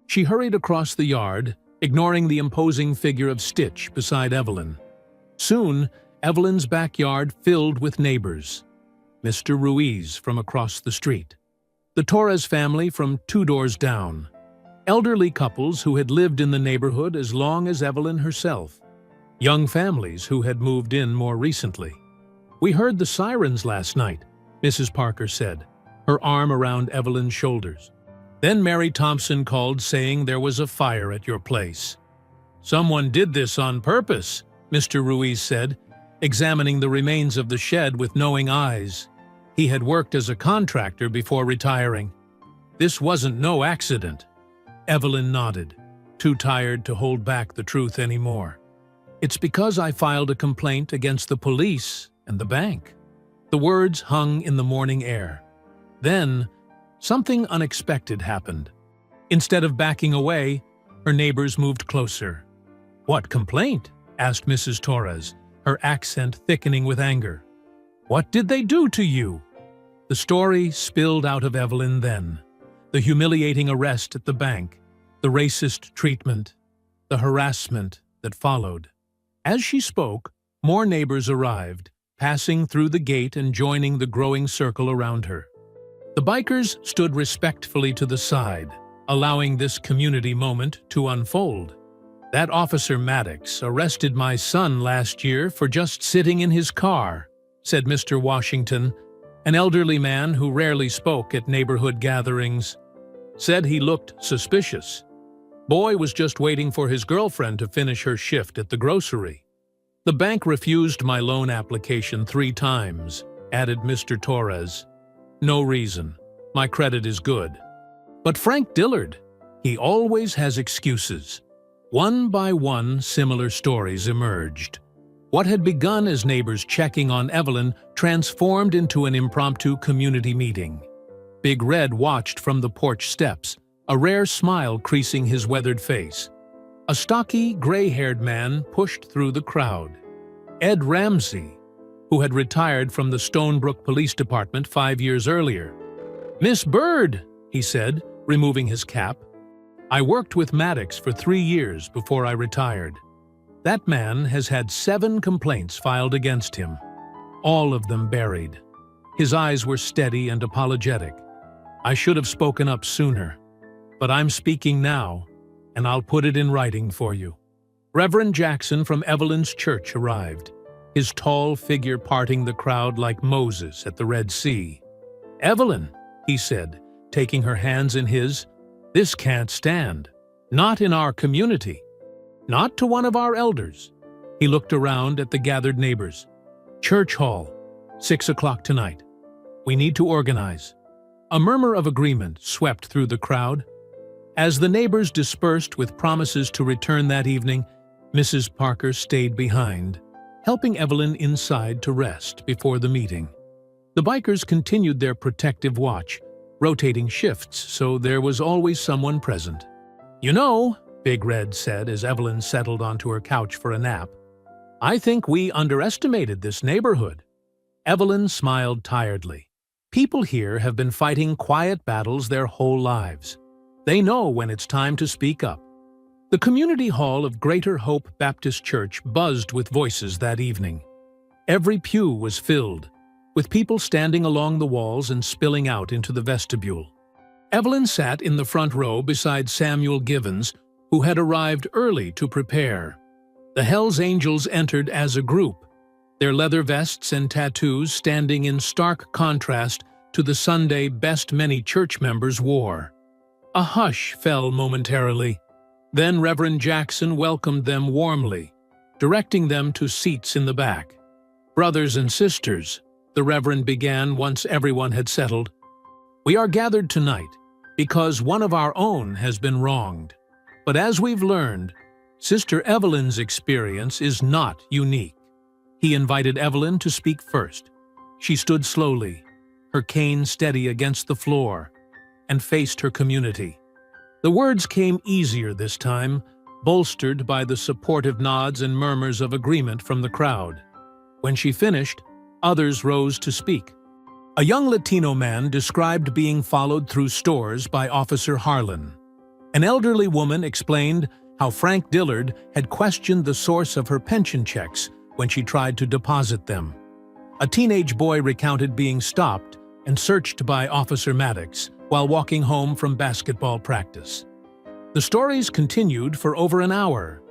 She hurried across the yard, ignoring the imposing figure of Stitch beside Evelyn. Soon, Evelyn's backyard filled with neighbors. Mr. Ruiz from across the street, the Torres family from 2 doors down, elderly couples who had lived in the neighborhood as long as Evelyn herself, young families who had moved in more recently. "We heard the sirens last night," Mrs. Parker said, her arm around Evelyn's shoulders. "Then Mary Thompson called saying there was a fire at your place." "Someone did this on purpose," Mr. Ruiz said, examining the remains of the shed with knowing eyes. He had worked as a contractor before retiring. "This wasn't no accident." Evelyn nodded, too tired to hold back the truth anymore. "It's because I filed a complaint against the police and the bank." The words hung in the morning air. Then, something unexpected happened. Instead of backing away, her neighbors moved closer. "What complaint?" asked Mrs. Torres, her accent thickening with anger. "What did they do to you?" The story spilled out of Evelyn then. The humiliating arrest at the bank, the racist treatment, the harassment that followed. As she spoke, more neighbors arrived, passing through the gate and joining the growing circle around her. The bikers stood respectfully to the side, allowing this community moment to unfold. "That Officer Maddox arrested my son last year for just sitting in his car," said Mr. Washington, an elderly man who rarely spoke at neighborhood gatherings. "Said he looked suspicious. Boy was just waiting for his girlfriend to finish her shift at the grocery. The bank refused my loan application 3 times, added Mr. Torres. "No reason. My credit is good. But Frank Dillard, he always has excuses." One by one, similar stories emerged. What had begun as neighbors checking on Evelyn transformed into an impromptu community meeting. Big Red watched from the porch steps, a rare smile creasing his weathered face. A stocky, gray-haired man pushed through the crowd. Ed Ramsey, who had retired from the Stonebrook Police Department 5 years earlier. "Miss Bird," he said, removing his cap. "I worked with Maddox for 3 years before I retired. That man has had 7 complaints filed against him, all of them buried." His eyes were steady and apologetic. "I should have spoken up sooner, but I'm speaking now, and I'll put it in writing for you." Reverend Jackson from Evelyn's church arrived, his tall figure parting the crowd like Moses at the Red Sea. "Evelyn," he said, taking her hands in his, "this can't stand. Not in our community. Not to one of our elders." He looked around at the gathered neighbors. "Church Hall, 6 o'clock tonight. We need to organize." A murmur of agreement swept through the crowd. As the neighbors dispersed with promises to return that evening, Mrs. Parker stayed behind, helping Evelyn inside to rest before the meeting. The bikers continued their protective watch, rotating shifts so there was always someone present. "You know," Big Red said as Evelyn settled onto her couch for a nap, "I think we underestimated this neighborhood." Evelyn smiled tiredly. "People here have been fighting quiet battles their whole lives. They know when it's time to speak up." The community hall of Greater Hope Baptist Church buzzed with voices that evening. Every pew was filled, with people standing along the walls and spilling out into the vestibule. Evelyn sat in the front row beside Samuel Givens, who had arrived early to prepare. The Hells Angels entered as a group, their leather vests and tattoos standing in stark contrast to the Sunday best many church members wore. A hush fell momentarily. Then Reverend Jackson welcomed them warmly, directing them to seats in the back. "Brothers and sisters," the Reverend began once everyone had settled, "we are gathered tonight because one of our own has been wronged. But as we've learned, Sister Evelyn's experience is not unique." He invited Evelyn to speak first. She stood slowly, her cane steady against the floor, and faced her community. The words came easier this time, bolstered by the supportive nods and murmurs of agreement from the crowd. When she finished, others rose to speak. A young Latino man described being followed through stores by Officer Harlan. An elderly woman explained how Frank Dillard had questioned the source of her pension checks when she tried to deposit them. A teenage boy recounted being stopped and searched by Officer Maddox while walking home from basketball practice. The stories continued for over an hour.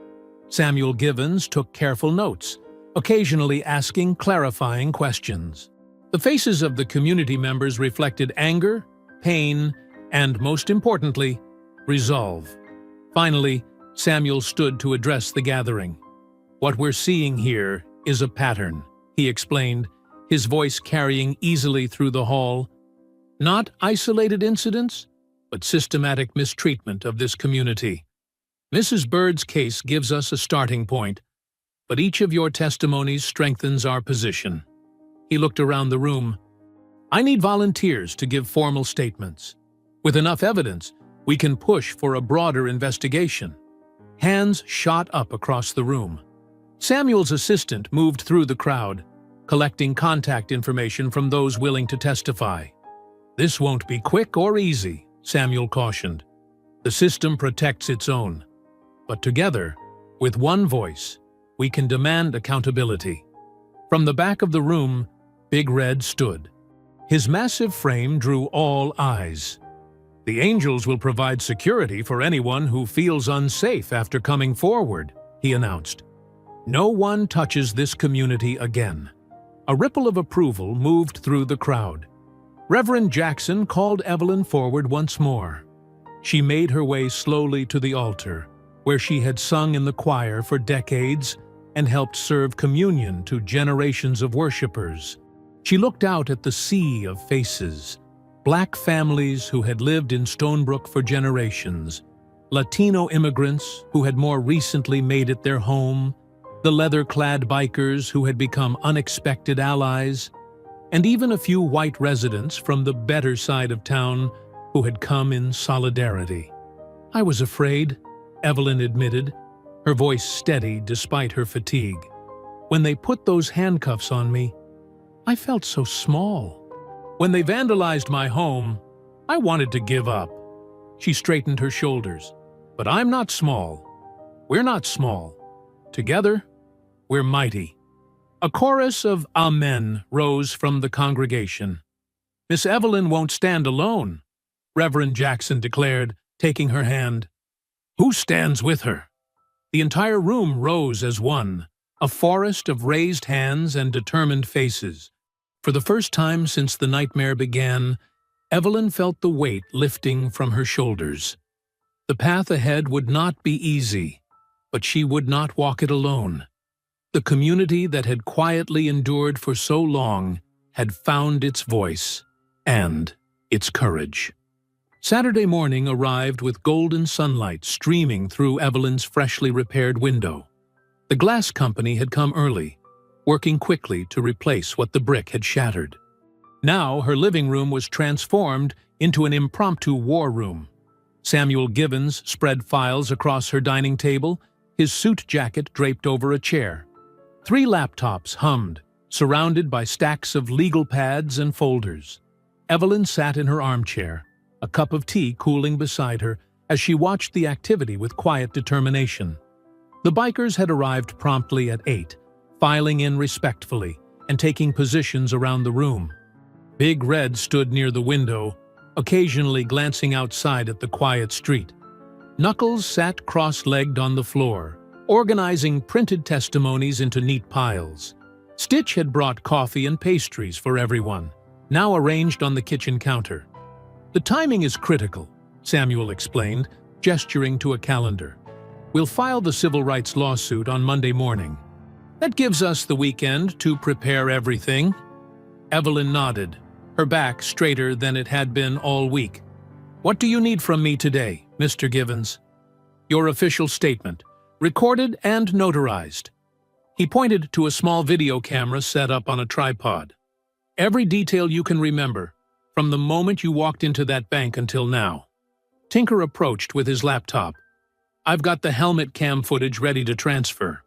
Samuel Givens took careful notes, occasionally asking clarifying questions. The faces of the community members reflected anger, pain, and, most importantly, resolve. Finally, Samuel stood to address the gathering. "What we're seeing here is a pattern," he explained, his voice carrying easily through the hall. "Not isolated incidents, but systematic mistreatment of this community. Mrs. Bird's case gives us a starting point, but each of your testimonies strengthens our position." He looked around the room. "I need volunteers to give formal statements. With enough evidence, we can push for a broader investigation." Hands shot up across the room. Samuel's assistant moved through the crowd, collecting contact information from those willing to testify. "This won't be quick or easy," Samuel cautioned. "The system protects its own. But together, with one voice, we can demand accountability." From the back of the room, Big Red stood. His massive frame drew all eyes. "The Angels will provide security for anyone who feels unsafe after coming forward," he announced. "No one touches this community again." A ripple of approval moved through the crowd. Reverend Jackson called Evelyn forward once more. She made her way slowly to the altar, where she had sung in the choir for decades and helped serve communion to generations of worshipers. She looked out at the sea of faces, Black families who had lived in Stonebrook for generations, Latino immigrants who had more recently made it their home, the leather-clad bikers who had become unexpected allies, and even a few white residents from the better side of town who had come in solidarity. "I was afraid," Evelyn admitted, her voice steady despite her fatigue. "When they put those handcuffs on me, I felt so small. When they vandalized my home, I wanted to give up." She straightened her shoulders. "But I'm not small. We're not small. Together, we're mighty." A chorus of amen rose from the congregation. "Miss Evelyn won't stand alone," Reverend Jackson declared, taking her hand. "Who stands with her?" The entire room rose as one, a forest of raised hands and determined faces. For the first time since the nightmare began, Evelyn felt the weight lifting from her shoulders. The path ahead would not be easy, but she would not walk it alone. The community that had quietly endured for so long had found its voice and its courage. Saturday morning arrived with golden sunlight streaming through Evelyn's freshly repaired window. The glass company had come early, working quickly to replace what the brick had shattered. Now her living room was transformed into an impromptu war room. Samuel Givens spread files across her dining table, his suit jacket draped over a chair. 3 laptops hummed, surrounded by stacks of legal pads and folders. Evelyn sat in her armchair, a cup of tea cooling beside her as she watched the activity with quiet determination. The bikers had arrived promptly at 8, filing in respectfully and taking positions around the room. Big Red stood near the window, occasionally glancing outside at the quiet street. Knuckles sat cross-legged on the floor, organizing printed testimonies into neat piles. Stitch had brought coffee and pastries for everyone, now arranged on the kitchen counter. "The timing is critical," Samuel explained, gesturing to a calendar. "We'll file the civil rights lawsuit on Monday morning. That gives us the weekend to prepare everything." Evelyn nodded, her back straighter than it had been all week. "What do you need from me today, Mr. Givens?" "Your official statement, recorded and notarized." He pointed to a small video camera set up on a tripod. "Every detail you can remember, from the moment you walked into that bank until now." Tinker approached with his laptop. "I've got the helmet cam footage ready to transfer.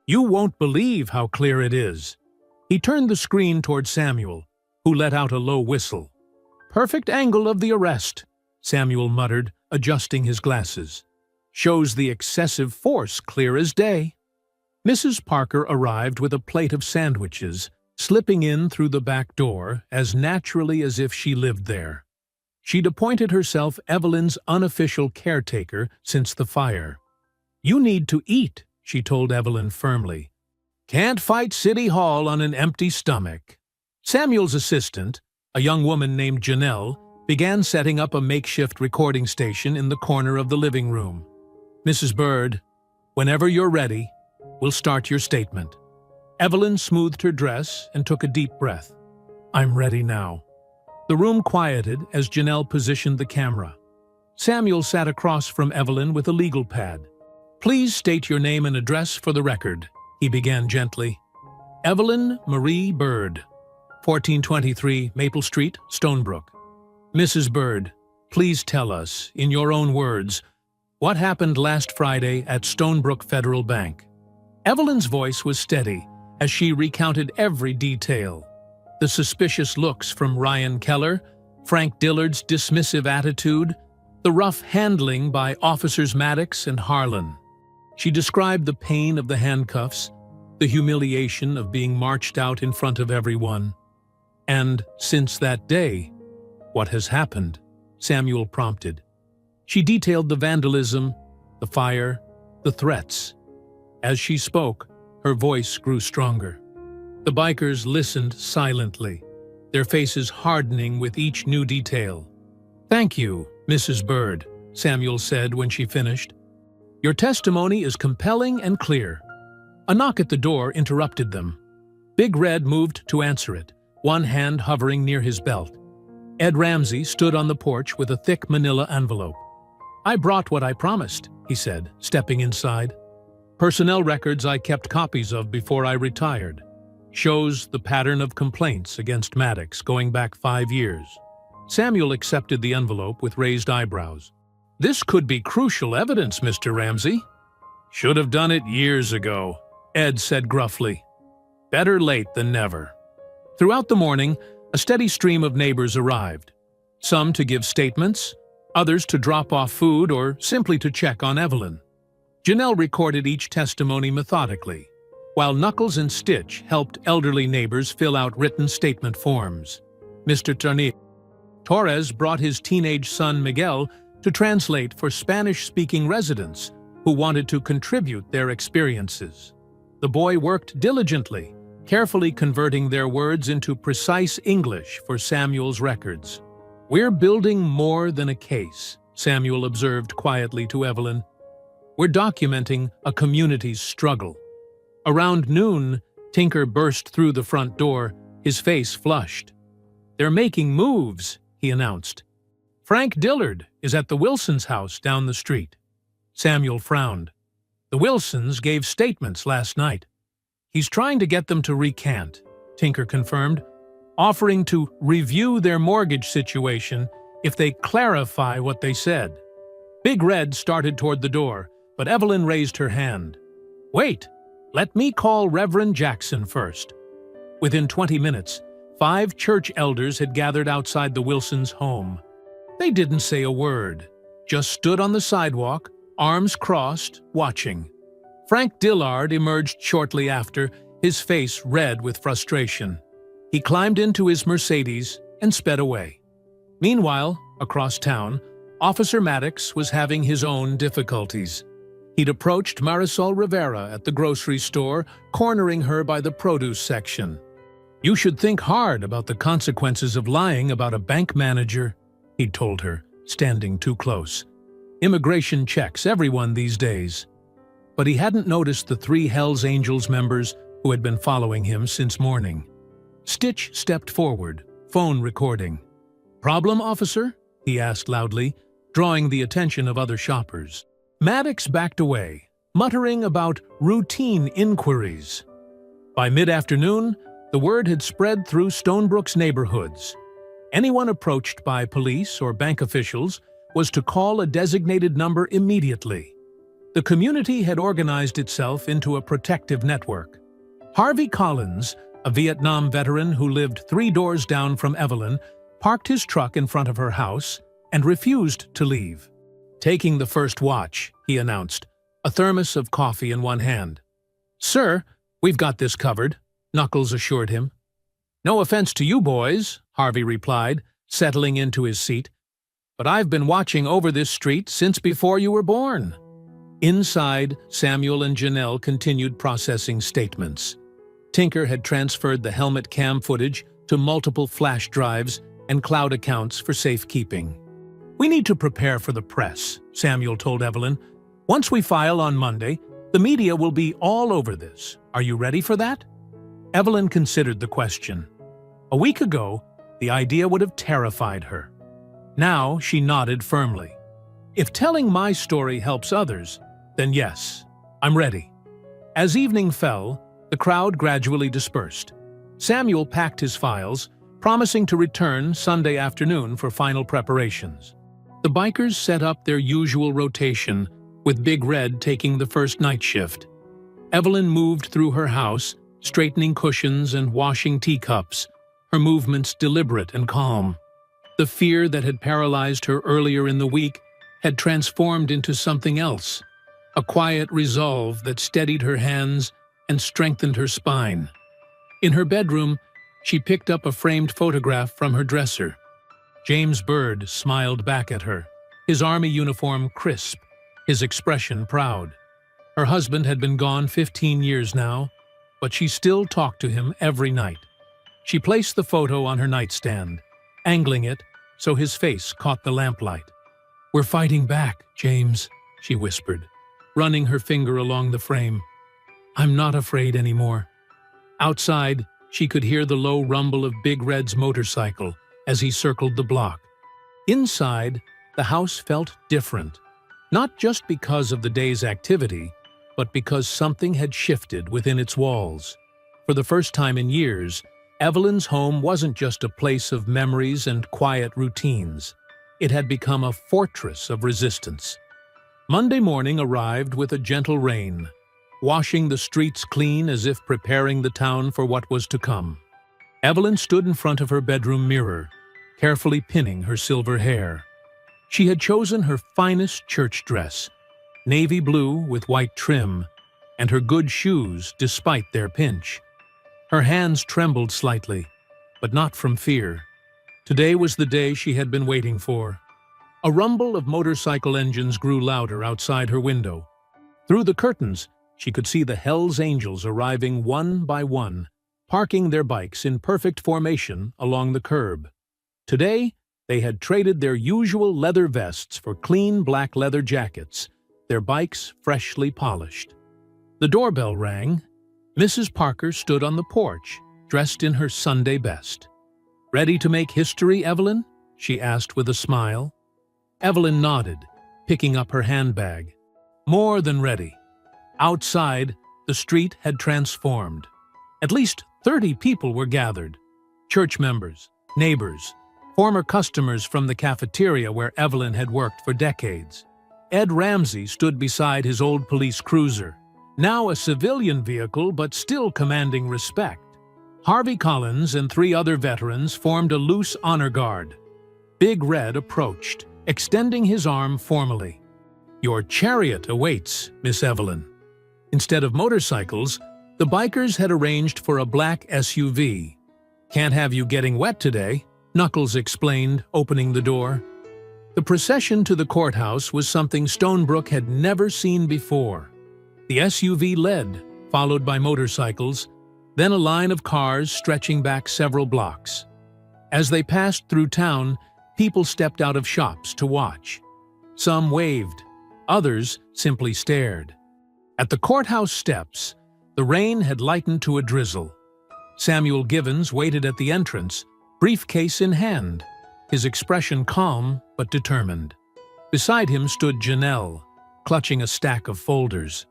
You won't believe how clear it is." He turned the screen toward Samuel, who let out a low whistle. "Perfect angle of the arrest," Samuel muttered, adjusting his glasses. "Shows the excessive force clear as day." Mrs. Parker arrived with a plate of sandwiches, slipping in through the back door as naturally as if she lived there. She'd appointed herself Evelyn's unofficial caretaker since the fire. "You need to eat," she told Evelyn firmly. "Can't fight City Hall on an empty stomach." Samuel's assistant, a young woman named Janelle, began setting up a makeshift recording station in the corner of the living room. "Mrs. Bird, whenever you're ready, we'll start your statement." Evelyn smoothed her dress and took a deep breath. "I'm ready now." The room quieted as Janelle positioned the camera. Samuel sat across from Evelyn with a legal pad. "Please state your name and address for the record," he began gently. "Evelyn Marie Bird, 1423 Maple Street, Stonebrook." "Mrs. Bird, please tell us, in your own words, what happened last Friday at Stonebrook Federal Bank." Evelyn's voice was steady as she recounted every detail. The suspicious looks from Ryan Keller, Frank Dillard's dismissive attitude, the rough handling by Officers Maddox and Harlan. She described the pain of the handcuffs, the humiliation of being marched out in front of everyone. "And since that day, what has happened?" Samuel prompted. She detailed the vandalism, the fire, the threats. As she spoke, her voice grew stronger. The bikers listened silently, their faces hardening with each new detail. "Thank you, Mrs. Bird," Samuel said when she finished. "Your testimony is compelling and clear." A knock at the door interrupted them. Big Red moved to answer it, one hand hovering near his belt. Ed Ramsey stood on the porch with a thick manila envelope. "I brought what I promised," he said, stepping inside. "Personnel records I kept copies of before I retired. Shows the pattern of complaints against Maddox going back 5 years." Samuel accepted the envelope with raised eyebrows. "This could be crucial evidence, Mr. Ramsey." "Should have done it years ago," Ed said gruffly. "Better late than never." Throughout the morning, a steady stream of neighbors arrived. Some to give statements, others to drop off food or simply to check on Evelyn. Janelle recorded each testimony methodically, while Knuckles and Stitch helped elderly neighbors fill out written statement forms. Mr. Torres brought his teenage son Miguel to translate for Spanish-speaking residents who wanted to contribute their experiences. The boy worked diligently, carefully converting their words into precise English for Samuel's records. "We're building more than a case," Samuel observed quietly to Evelyn. "We're documenting a community's struggle." Around noon, Tinker burst through the front door, his face flushed. "They're making moves," he announced. "Frank Dillard is at the Wilsons' house down the street." Samuel frowned. "The Wilsons gave statements last night." "He's trying to get them to recant," Tinker confirmed, offering to review their mortgage situation if they clarify what they said. Big Red started toward the door, but Evelyn raised her hand. "Wait, let me call Reverend Jackson first." Within 20 minutes, 5 church elders had gathered outside the Wilsons' home. They didn't say a word, just stood on the sidewalk, arms crossed, watching. Frank Dillard emerged shortly after, his face red with frustration. He climbed into his Mercedes and sped away. Meanwhile, across town, Officer Maddox was having his own difficulties. He'd approached Marisol Rivera at the grocery store, cornering her by the produce section. "You should think hard about the consequences of lying about a bank manager," he'd told her, standing too close. "Immigration checks everyone these days." But he hadn't noticed the 3 Hells Angels members who had been following him since morning. Stitch stepped forward, phone recording. "Problem, officer?" he asked loudly, drawing the attention of other shoppers. Maddox backed away, muttering about routine inquiries. By mid-afternoon, the word had spread through Stonebrook's neighborhoods. Anyone approached by police or bank officials was to call a designated number immediately. The community had organized itself into a protective network. Harvey Collins, a Vietnam veteran who lived 3 doors down from Evelyn, parked his truck in front of her house and refused to leave. "Taking the first watch," he announced, a thermos of coffee in one hand. "Sir, we've got this covered," Knuckles assured him. "No offense to you boys," Harvey replied, settling into his seat, "but I've been watching over this street since before you were born." Inside, Samuel and Janelle continued processing statements. Tinker had transferred the helmet cam footage to multiple flash drives and cloud accounts for safekeeping. "We need to prepare for the press," Samuel told Evelyn. "Once we file on Monday, the media will be all over this. Are you ready for that?" Evelyn considered the question. A week ago, the idea would have terrified her. Now she nodded firmly. "If telling my story helps others, then yes, I'm ready." As evening fell, the crowd gradually dispersed. Samuel packed his files, promising to return Sunday afternoon for final preparations. The bikers set up their usual rotation, with Big Red taking the first night shift. Evelyn moved through her house, straightening cushions and washing teacups, her movements deliberate and calm. The fear that had paralyzed her earlier in the week had transformed into something else, a quiet resolve that steadied her hands and strengthened her spine. In her bedroom, she picked up a framed photograph from her dresser. James Byrd smiled back at her, his army uniform crisp, his expression proud. Her husband had been gone 15 years now, but she still talked to him every night. She placed the photo on her nightstand, angling it so his face caught the lamplight. "We're fighting back, James," she whispered, running her finger along the frame. "I'm not afraid anymore." Outside, she could hear the low rumble of Big Red's motorcycle as he circled the block. Inside, the house felt different, not just because of the day's activity, but because something had shifted within its walls. For the first time in years, Evelyn's home wasn't just a place of memories and quiet routines. It had become a fortress of resistance. Monday morning arrived with a gentle rain, washing the streets clean as if preparing the town for what was to come. Evelyn stood in front of her bedroom mirror, carefully pinning her silver hair. She had chosen her finest church dress, navy blue with white trim, and her good shoes despite their pinch. Her hands trembled slightly, but not from fear. Today was the day she had been waiting for. A rumble of motorcycle engines grew louder outside her window. Through the curtains, she could see the Hells Angels arriving one by one, parking their bikes in perfect formation along the curb. Today, they had traded their usual leather vests for clean black leather jackets, their bikes freshly polished. The doorbell rang. Mrs. Parker stood on the porch, dressed in her Sunday best. "Ready to make history, Evelyn?" she asked with a smile. Evelyn nodded, picking up her handbag. More than ready. Outside, the street had transformed. At least 30 people were gathered. Church members, neighbors, former customers from the cafeteria where Evelyn had worked for decades. Ed Ramsey stood beside his old police cruiser, now a civilian vehicle but still commanding respect. Harvey Collins and 3 other veterans formed a loose honor guard. Big Red approached, extending his arm formally. "Your chariot awaits, Miss Evelyn." Instead of motorcycles, the bikers had arranged for a black SUV. "Can't have you getting wet today," Knuckles explained, opening the door. The procession to the courthouse was something Stonebrook had never seen before. The SUV led, followed by motorcycles, then a line of cars stretching back several blocks. As they passed through town, people stepped out of shops to watch. Some waved, others simply stared. At the courthouse steps, the rain had lightened to a drizzle. Samuel Givens waited at the entrance, briefcase in hand, his expression calm but determined. Beside him stood Janelle, clutching a stack of folders.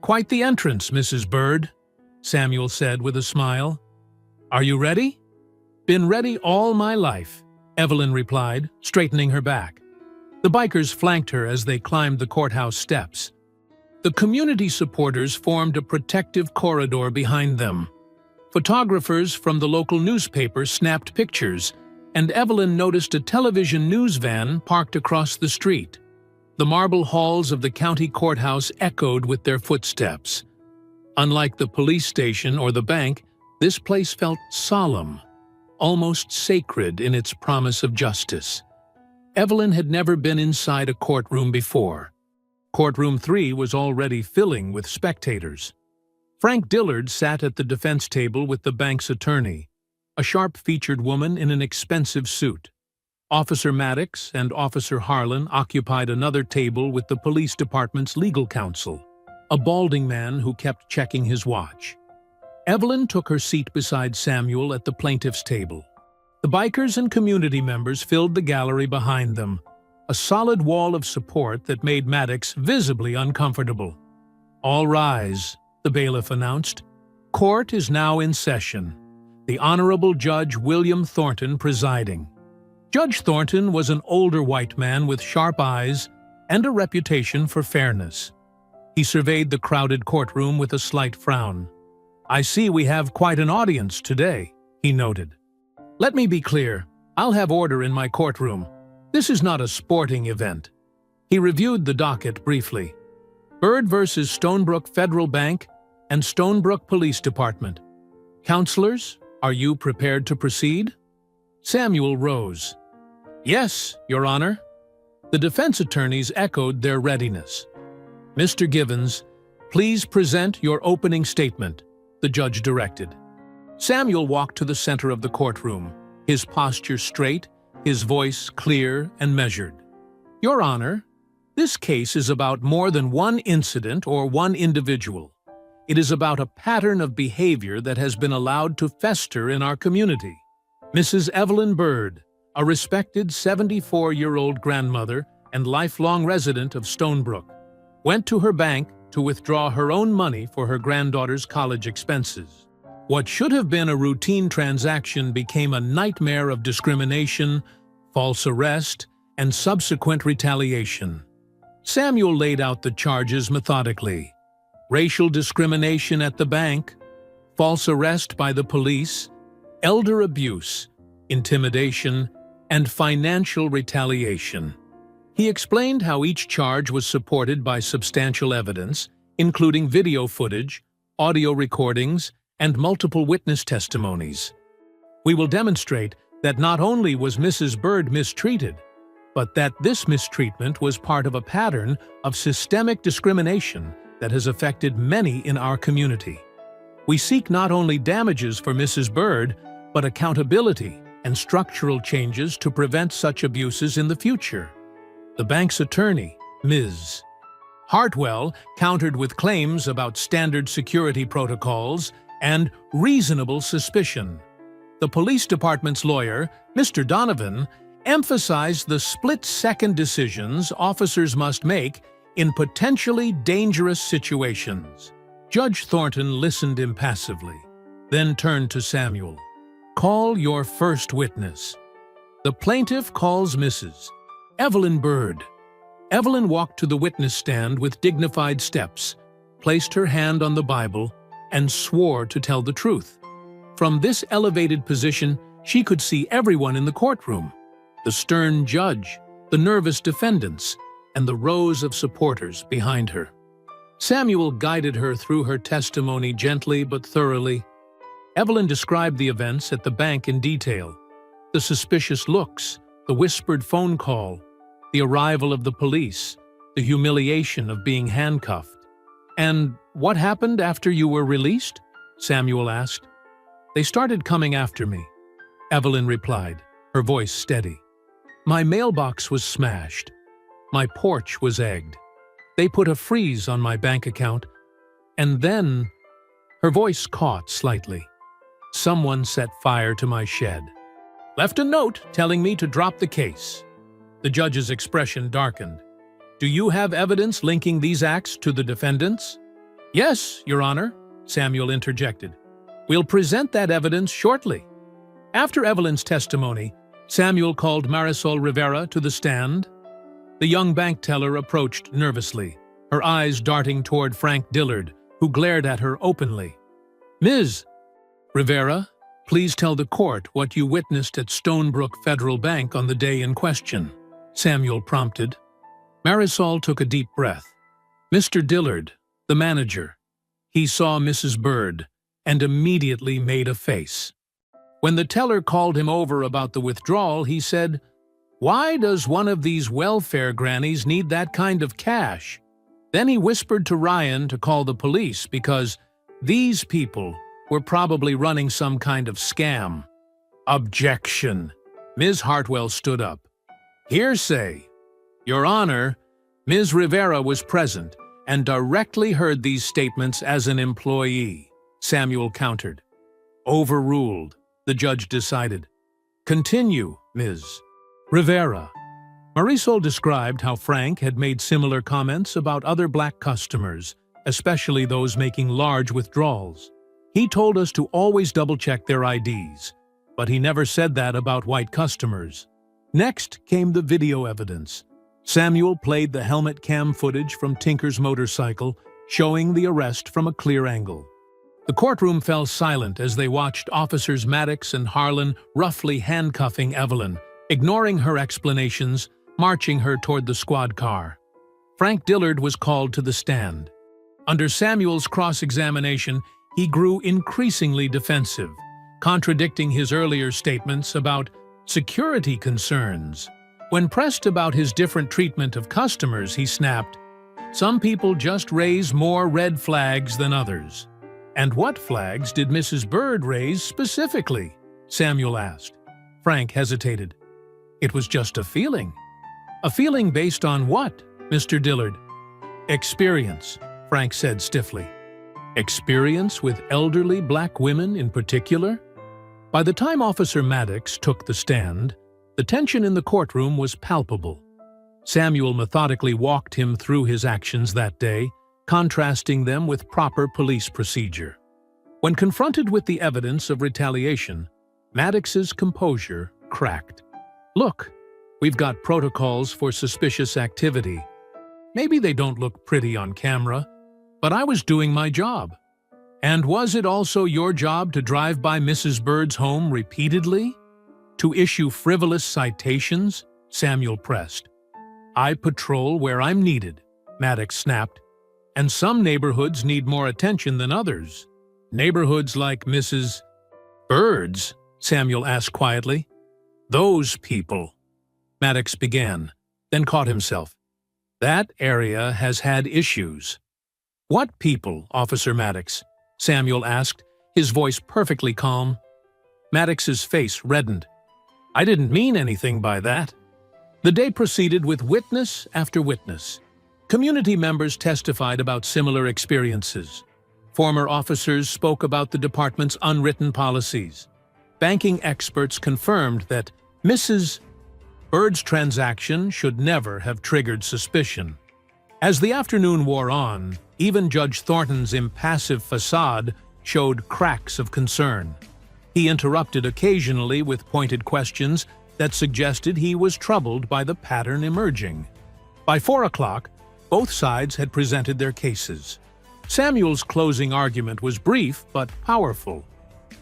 "Quite the entrance, Mrs. Byrd," Samuel said with a smile. "Are you ready?" "Been ready all my life," Evelyn replied, straightening her back. The bikers flanked her as they climbed the courthouse steps. The community supporters formed a protective corridor behind them. Photographers from the local newspaper snapped pictures, and Evelyn noticed a television news van parked across the street. The marble halls of the county courthouse echoed with their footsteps. Unlike the police station or the bank, this place felt solemn, almost sacred in its promise of justice. Evelyn had never been inside a courtroom before. Courtroom 3 was already filling with spectators. Frank Dillard sat at the defense table with the bank's attorney, a sharp-featured woman in an expensive suit. Officer Maddox and Officer Harlan occupied another table with the police department's legal counsel, a balding man who kept checking his watch. Evelyn took her seat beside Samuel at the plaintiff's table. The bikers and community members filled the gallery behind them, a solid wall of support that made Maddox visibly uncomfortable. "All rise," the bailiff announced. "Court is now in session. The Honorable Judge William Thornton presiding." Judge Thornton was an older white man with sharp eyes and a reputation for fairness. He surveyed the crowded courtroom with a slight frown. "I see we have quite an audience today," he noted. "Let me be clear, I'll have order in my courtroom. This is not a sporting event." He reviewed the docket briefly. Byrd versus Stonebrook Federal Bank and Stonebrook Police Department. Counselors, are you prepared to proceed? Samuel rose. "Yes, Your Honor." The defense attorneys echoed their readiness. "Mr. Givens, please present your opening statement," the judge directed. Samuel walked to the center of the courtroom, his posture straight, his voice clear and measured. "Your Honor, this case is about more than one incident or one individual. It is about a pattern of behavior that has been allowed to fester in our community. Mrs. Evelyn Byrd, a respected 74-year-old grandmother and lifelong resident of Stonebrook, went to her bank to withdraw her own money for her granddaughter's college expenses. What should have been a routine transaction became a nightmare of discrimination, false arrest, and subsequent retaliation." Samuel laid out the charges methodically. Racial discrimination at the bank, false arrest by the police, elder abuse, intimidation, and financial retaliation. He explained how each charge was supported by substantial evidence, including video footage, audio recordings, and multiple witness testimonies. "We will demonstrate that not only was Mrs. Byrd mistreated, but that this mistreatment was part of a pattern of systemic discrimination that has affected many in our community. We seek not only damages for Mrs. Byrd, but accountability and structural changes to prevent such abuses in the future." The bank's attorney, Ms. Hartwell, countered with claims about standard security protocols and reasonable suspicion. The police department's lawyer, Mr. Donovan, emphasized the split-second decisions officers must make in potentially dangerous situations. Judge Thornton listened impassively, then turned to Samuel. "Call your first witness." The plaintiff calls Mrs. Evelyn Byrd. Evelyn walked to the witness stand with dignified steps, placed her hand on the Bible, and swore to tell the truth. From this elevated position, she could see everyone in the courtroom: the stern judge, the nervous defendants, and the rows of supporters behind her. Samuel guided her through her testimony gently but thoroughly. Evelyn described the events at the bank in detail: the suspicious looks, the whispered phone call, the arrival of the police, the humiliation of being handcuffed. "And what happened after you were released?" Samuel asked. "They started coming after me," Evelyn replied, her voice steady. "My mailbox was smashed. My porch was egged. They put a freeze on my bank account. And then," her voice caught slightly, "someone set fire to my shed. Left a note telling me to drop the case." The judge's expression darkened. "Do you have evidence linking these acts to the defendants?" "Yes, Your Honor," Samuel interjected. "We'll present that evidence shortly." After Evelyn's testimony, Samuel called Marisol Rivera to the stand. The young bank teller approached nervously, her eyes darting toward Frank Dillard, who glared at her openly. "Ms. Rivera, please tell the court what you witnessed at Stonebrook Federal Bank on the day in question," Samuel prompted. Marisol took a deep breath. "Mr. Dillard, the manager. He saw Mrs. Bird and immediately made a face. When the teller called him over about the withdrawal, he said, "Why does one of these welfare grannies need that kind of cash?" Then he whispered to Ryan to call the police because these people were probably running some kind of scam. Objection. Ms. Hartwell stood up. Hearsay. Your Honor, Ms. Rivera was present and directly heard these statements as an employee, Samuel countered. Overruled, the judge decided. Continue, Ms. Rivera. Marisol described how Frank had made similar comments about other black customers, especially those making large withdrawals. He told us to always double-check their IDs, but he never said that about white customers. Next came the video evidence. Samuel played the helmet cam footage from Tinker's motorcycle, showing the arrest from a clear angle. The courtroom fell silent as they watched Officers Maddox and Harlan roughly handcuffing Evelyn, ignoring her explanations, marching her toward the squad car. Frank Dillard was called to the stand. Under Samuel's cross-examination, he grew increasingly defensive, contradicting his earlier statements about security concerns. When pressed about his different treatment of customers, he snapped, "Some people just raise more red flags than others." "And what flags did Mrs. Bird raise specifically?" Samuel asked. Frank hesitated. "It was just a feeling." "A feeling based on what, Mr. Dillard?" "Experience," Frank said stiffly. "Experience with elderly black women in particular?" By the time Officer Maddox took the stand, the tension in the courtroom was palpable. Samuel methodically walked him through his actions that day, contrasting them with proper police procedure. When confronted with the evidence of retaliation, Maddox's composure cracked. "Look, we've got protocols for suspicious activity. Maybe they don't look pretty on camera, but I was doing my job. And was it also your job to drive by Mrs. Bird's home repeatedly? To issue frivolous citations?" Samuel pressed. "I patrol where I'm needed," Maddox snapped. "And some neighborhoods need more attention than others." "Neighborhoods like Mrs. Bird's?" Samuel asked quietly. "Those people," Maddox began, then caught himself. "That area has had issues." "What people, Officer Maddox?" Samuel asked, his voice perfectly calm. Maddox's face reddened. "I didn't mean anything by that." The day proceeded with witness after witness. Community members testified about similar experiences. Former officers spoke about the department's unwritten policies. Banking experts confirmed that Mrs. Bird's transaction should never have triggered suspicion. As the afternoon wore on, even Judge Thornton's impassive facade showed cracks of concern. He interrupted occasionally with pointed questions that suggested he was troubled by the pattern emerging. By 4 o'clock, both sides had presented their cases. Samuel's closing argument was brief but powerful,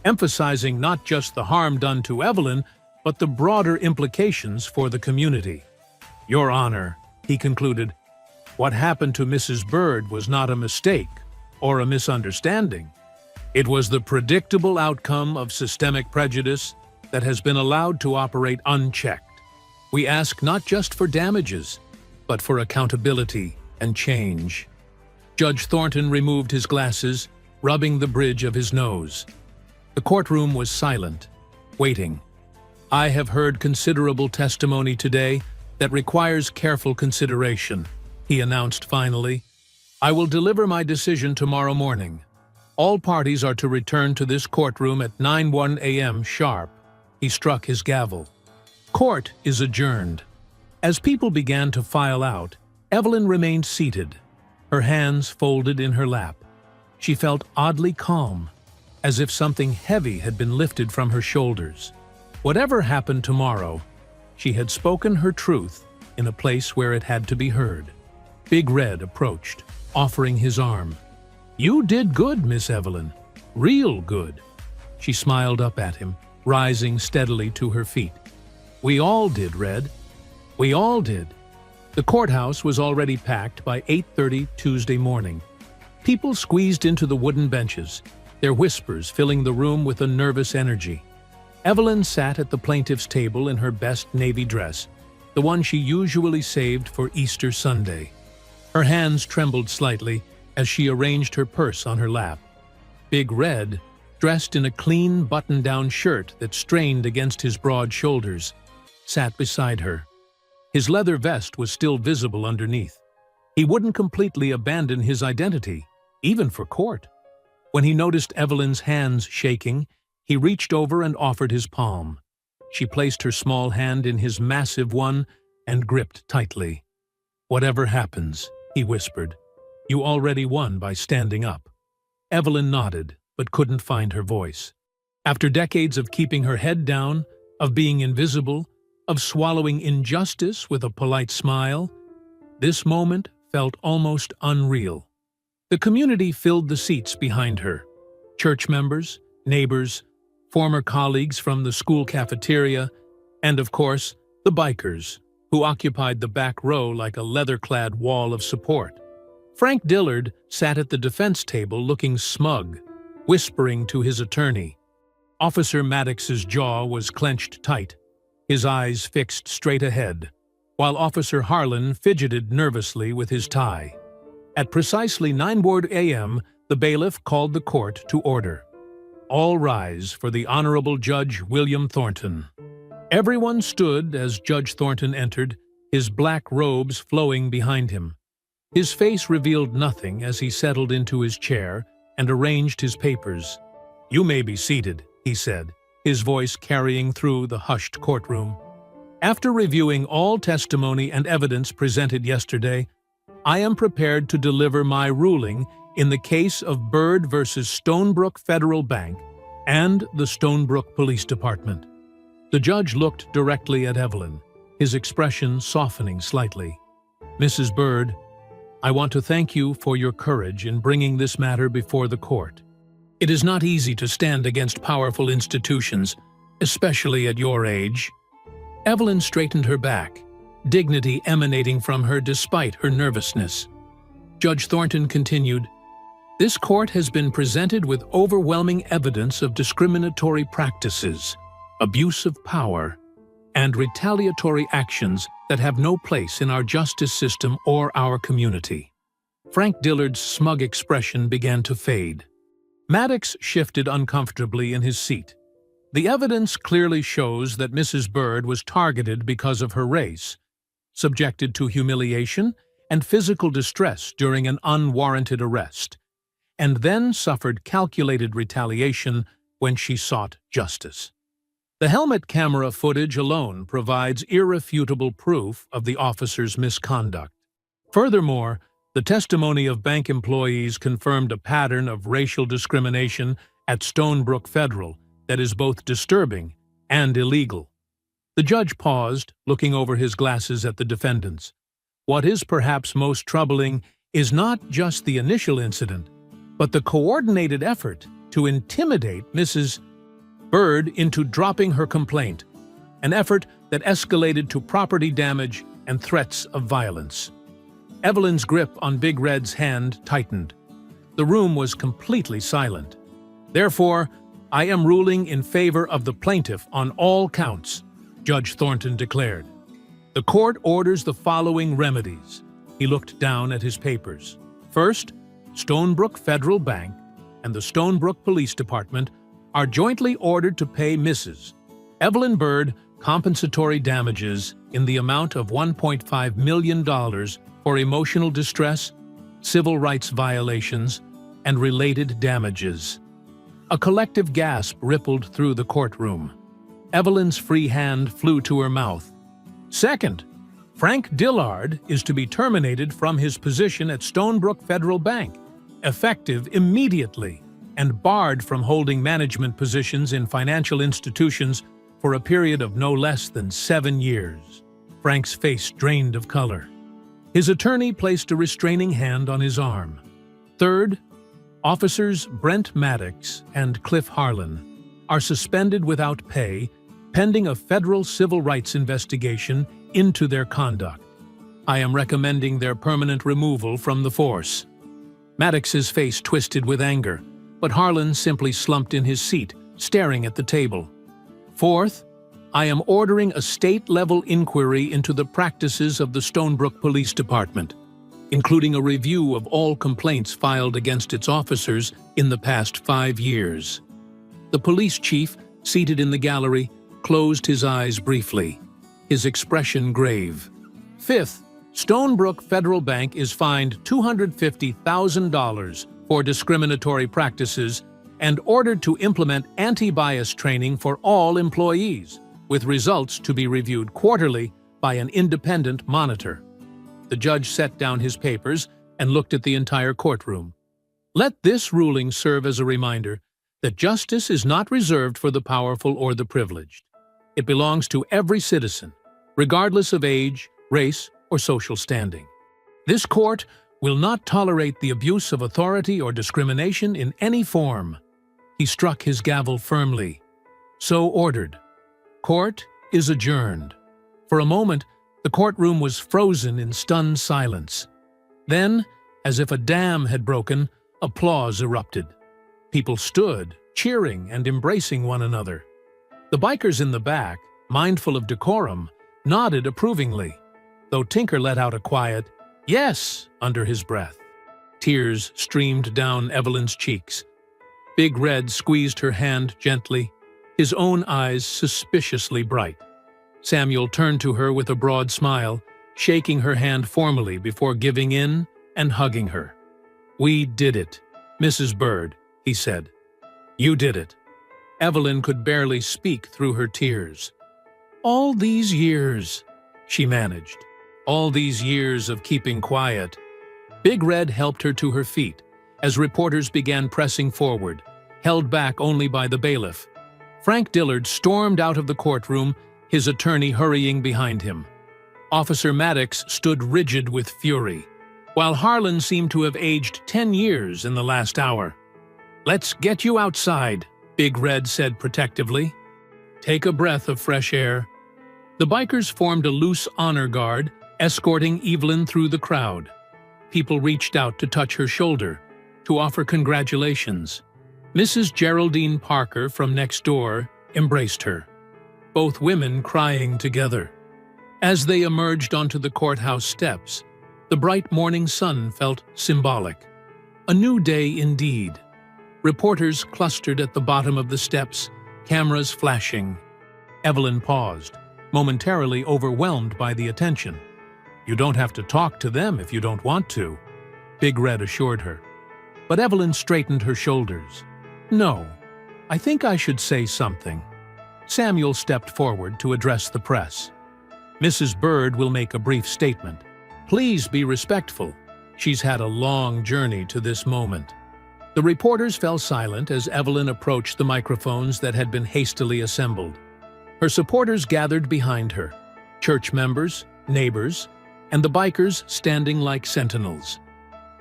emphasizing not just the harm done to Evelyn, but the broader implications for the community. "Your Honor," he concluded, "what happened to Mrs. Bird was not a mistake or a misunderstanding. It was the predictable outcome of systemic prejudice that has been allowed to operate unchecked. We ask not just for damages, but for accountability and change." Judge Thornton removed his glasses, rubbing the bridge of his nose. The courtroom was silent, waiting. "I have heard considerable testimony today that requires careful consideration," he announced finally. "I will deliver my decision tomorrow morning. All parties are to return to this courtroom at 9:01 a.m. sharp." He struck his gavel. Court is adjourned. As people began to file out, Evelyn remained seated, her hands folded in her lap. She felt oddly calm, as if something heavy had been lifted from her shoulders. Whatever happened tomorrow, she had spoken her truth in a place where it had to be heard. Big Red approached, offering his arm. "You did good, Miss Evelyn. Real good." She smiled up at him, rising steadily to her feet. "We all did, Red. We all did." The courthouse was already packed by 8:30 Tuesday morning. People squeezed into the wooden benches, their whispers filling the room with a nervous energy. Evelyn sat at the plaintiff's table in her best navy dress, the one she usually saved for Easter Sunday. Her hands trembled slightly as she arranged her purse on her lap. Big Red, dressed in a clean button-down shirt that strained against his broad shoulders, sat beside her. His leather vest was still visible underneath. He wouldn't completely abandon his identity, even for court. When he noticed Evelyn's hands shaking, he reached over and offered his palm. She placed her small hand in his massive one and gripped tightly. "Whatever happens," he whispered, "you already won by standing up." Evelyn nodded, but couldn't find her voice. After decades of keeping her head down, of being invisible, of swallowing injustice with a polite smile, this moment felt almost unreal. The community filled the seats behind her. Church members, neighbors, former colleagues from the school cafeteria, and of course, the bikers, who occupied the back row like a leather-clad wall of support. Frank Dillard sat at the defense table looking smug, whispering to his attorney. Officer Maddox's jaw was clenched tight, his eyes fixed straight ahead, while Officer Harlan fidgeted nervously with his tie. At precisely 9:00 a.m., the bailiff called the court to order. All rise for the Honorable Judge William Thornton. Everyone stood as Judge Thornton entered, his black robes flowing behind him. His face revealed nothing as he settled into his chair and arranged his papers. "You may be seated," he said, his voice carrying through the hushed courtroom. "After reviewing all testimony and evidence presented yesterday, I am prepared to deliver my ruling in the case of Byrd versus Stonebrook Federal Bank and the Stonebrook Police Department." The judge looked directly at Evelyn, his expression softening slightly. "Mrs. Byrd, I want to thank you for your courage in bringing this matter before the court. It is not easy to stand against powerful institutions, especially at your age." Evelyn straightened her back, dignity emanating from her despite her nervousness. Judge Thornton continued, "This court has been presented with overwhelming evidence of discriminatory practices, abuse of power, and retaliatory actions that have no place in our justice system or our community." Frank Dillard's smug expression began to fade. Maddox shifted uncomfortably in his seat. The evidence clearly shows that Mrs. Byrd was targeted because of her race, subjected to humiliation and physical distress during an unwarranted arrest, and then suffered calculated retaliation when she sought justice. The helmet camera footage alone provides irrefutable proof of the officer's misconduct. Furthermore, the testimony of bank employees confirmed a pattern of racial discrimination at Stonebrook Federal that is both disturbing and illegal. The judge paused, looking over his glasses at the defendants. What is perhaps most troubling is not just the initial incident, but the coordinated effort to intimidate Mrs. Byrd into dropping her complaint, an effort that escalated to property damage and threats of violence. Evelyn's grip on Big Red's hand tightened. The room was completely silent. "Therefore, I am ruling in favor of the plaintiff on all counts," Judge Thornton declared. "The court orders the following remedies." He looked down at his papers. "First, Stonebrook Federal Bank and the Stonebrook Police Department are jointly ordered to pay Mrs. Evelyn Byrd compensatory damages in the amount of $1.5 million for emotional distress, civil rights violations, and related damages." A collective gasp rippled through the courtroom. Evelyn's free hand flew to her mouth. "Second, Frank Dillard is to be terminated from his position at Stonebrook Federal Bank, effective immediately, and barred from holding management positions in financial institutions for a period of no less than 7 years. Frank's face drained of color. His attorney placed a restraining hand on his arm. Third, Officers Brent Maddox and Cliff Harlan are suspended without pay pending a federal civil rights investigation into their conduct. I am recommending their permanent removal from the force. Maddox's face twisted with anger, but Harlan simply slumped in his seat, staring at the table. Fourth, I am ordering a state-level inquiry into the practices of the Stonebrook Police Department, including a review of all complaints filed against its officers in the past 5 years. The police chief, seated in the gallery, closed his eyes briefly, his expression grave. Fifth, Stonebrook Federal Bank is fined $250,000 for discriminatory practices and ordered to implement anti-bias training for all employees, with results to be reviewed quarterly by an independent monitor. The judge set down his papers and looked at the entire courtroom. Let this ruling serve as a reminder that justice is not reserved for the powerful or the privileged. It belongs to every citizen, regardless of age, race, or social standing. This court will not tolerate the abuse of authority or discrimination in any form. He struck his gavel firmly. So ordered. Court is adjourned. For a moment, the courtroom was frozen in stunned silence. Then, as if a dam had broken, applause erupted. People stood, cheering and embracing one another. The bikers in the back, mindful of decorum, nodded approvingly, though Tinker let out a quiet, "Yes," under his breath. Tears streamed down Evelyn's cheeks. Big Red squeezed her hand gently, his own eyes suspiciously bright. Samuel turned to her with a broad smile, shaking her hand formally before giving in and hugging her. "We did it, Mrs. Bird," he said. "You did it." Evelyn could barely speak through her tears. "All these years," she managed. "All these years of keeping quiet." Big Red helped her to her feet as reporters began pressing forward, held back only by the bailiff. Frank Dillard stormed out of the courtroom, his attorney hurrying behind him. Officer Maddox stood rigid with fury, while Harlan seemed to have aged 10 years in the last hour. "Let's get you outside," Big Red said protectively. "Take a breath of fresh air." The bikers formed a loose honor guard, escorting Evelyn through the crowd. People reached out to touch her shoulder, to offer congratulations. Mrs. Geraldine Parker from next door embraced her, both women crying together. As they emerged onto the courthouse steps, the bright morning sun felt symbolic. A new day indeed. Reporters clustered at the bottom of the steps, cameras flashing. Evelyn paused, momentarily overwhelmed by the attention. "You don't have to talk to them if you don't want to," Big Red assured her. But Evelyn straightened her shoulders. "No, I think I should say something." Samuel stepped forward to address the press. "Mrs. Bird will make a brief statement. Please be respectful. She's had a long journey to this moment." The reporters fell silent as Evelyn approached the microphones that had been hastily assembled. Her supporters gathered behind her, church members, neighbors, and the bikers standing like sentinels.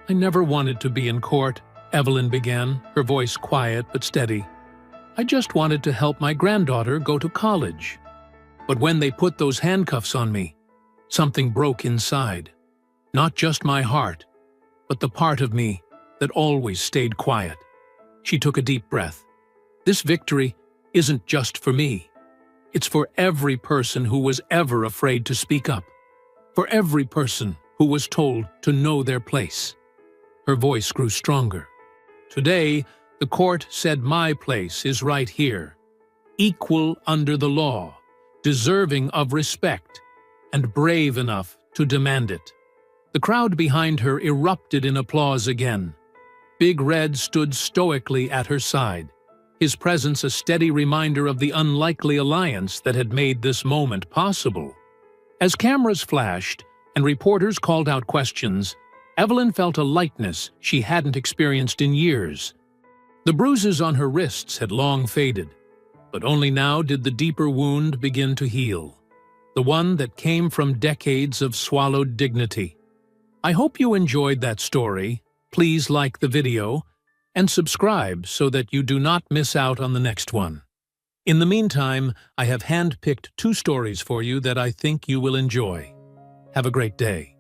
"I never wanted to be in court," Evelyn began, her voice quiet but steady. "I just wanted to help my granddaughter go to college. But when they put those handcuffs on me, something broke inside. Not just my heart, but the part of me that always stayed quiet." She took a deep breath. "This victory isn't just for me. It's for every person who was ever afraid to speak up. For every person who was told to know their place." Her voice grew stronger. "Today, the court said my place is right here. Equal under the law, deserving of respect, and brave enough to demand it." The crowd behind her erupted in applause again. Big Red stood stoically at her side, his presence a steady reminder of the unlikely alliance that had made this moment possible. As cameras flashed and reporters called out questions, Evelyn felt a lightness she hadn't experienced in years. The bruises on her wrists had long faded, but only now did the deeper wound begin to heal, the one that came from decades of swallowed dignity. I hope you enjoyed that story. Please like the video and subscribe so that you do not miss out on the next one. In the meantime, I have handpicked 2 stories for you that I think you will enjoy. Have a great day.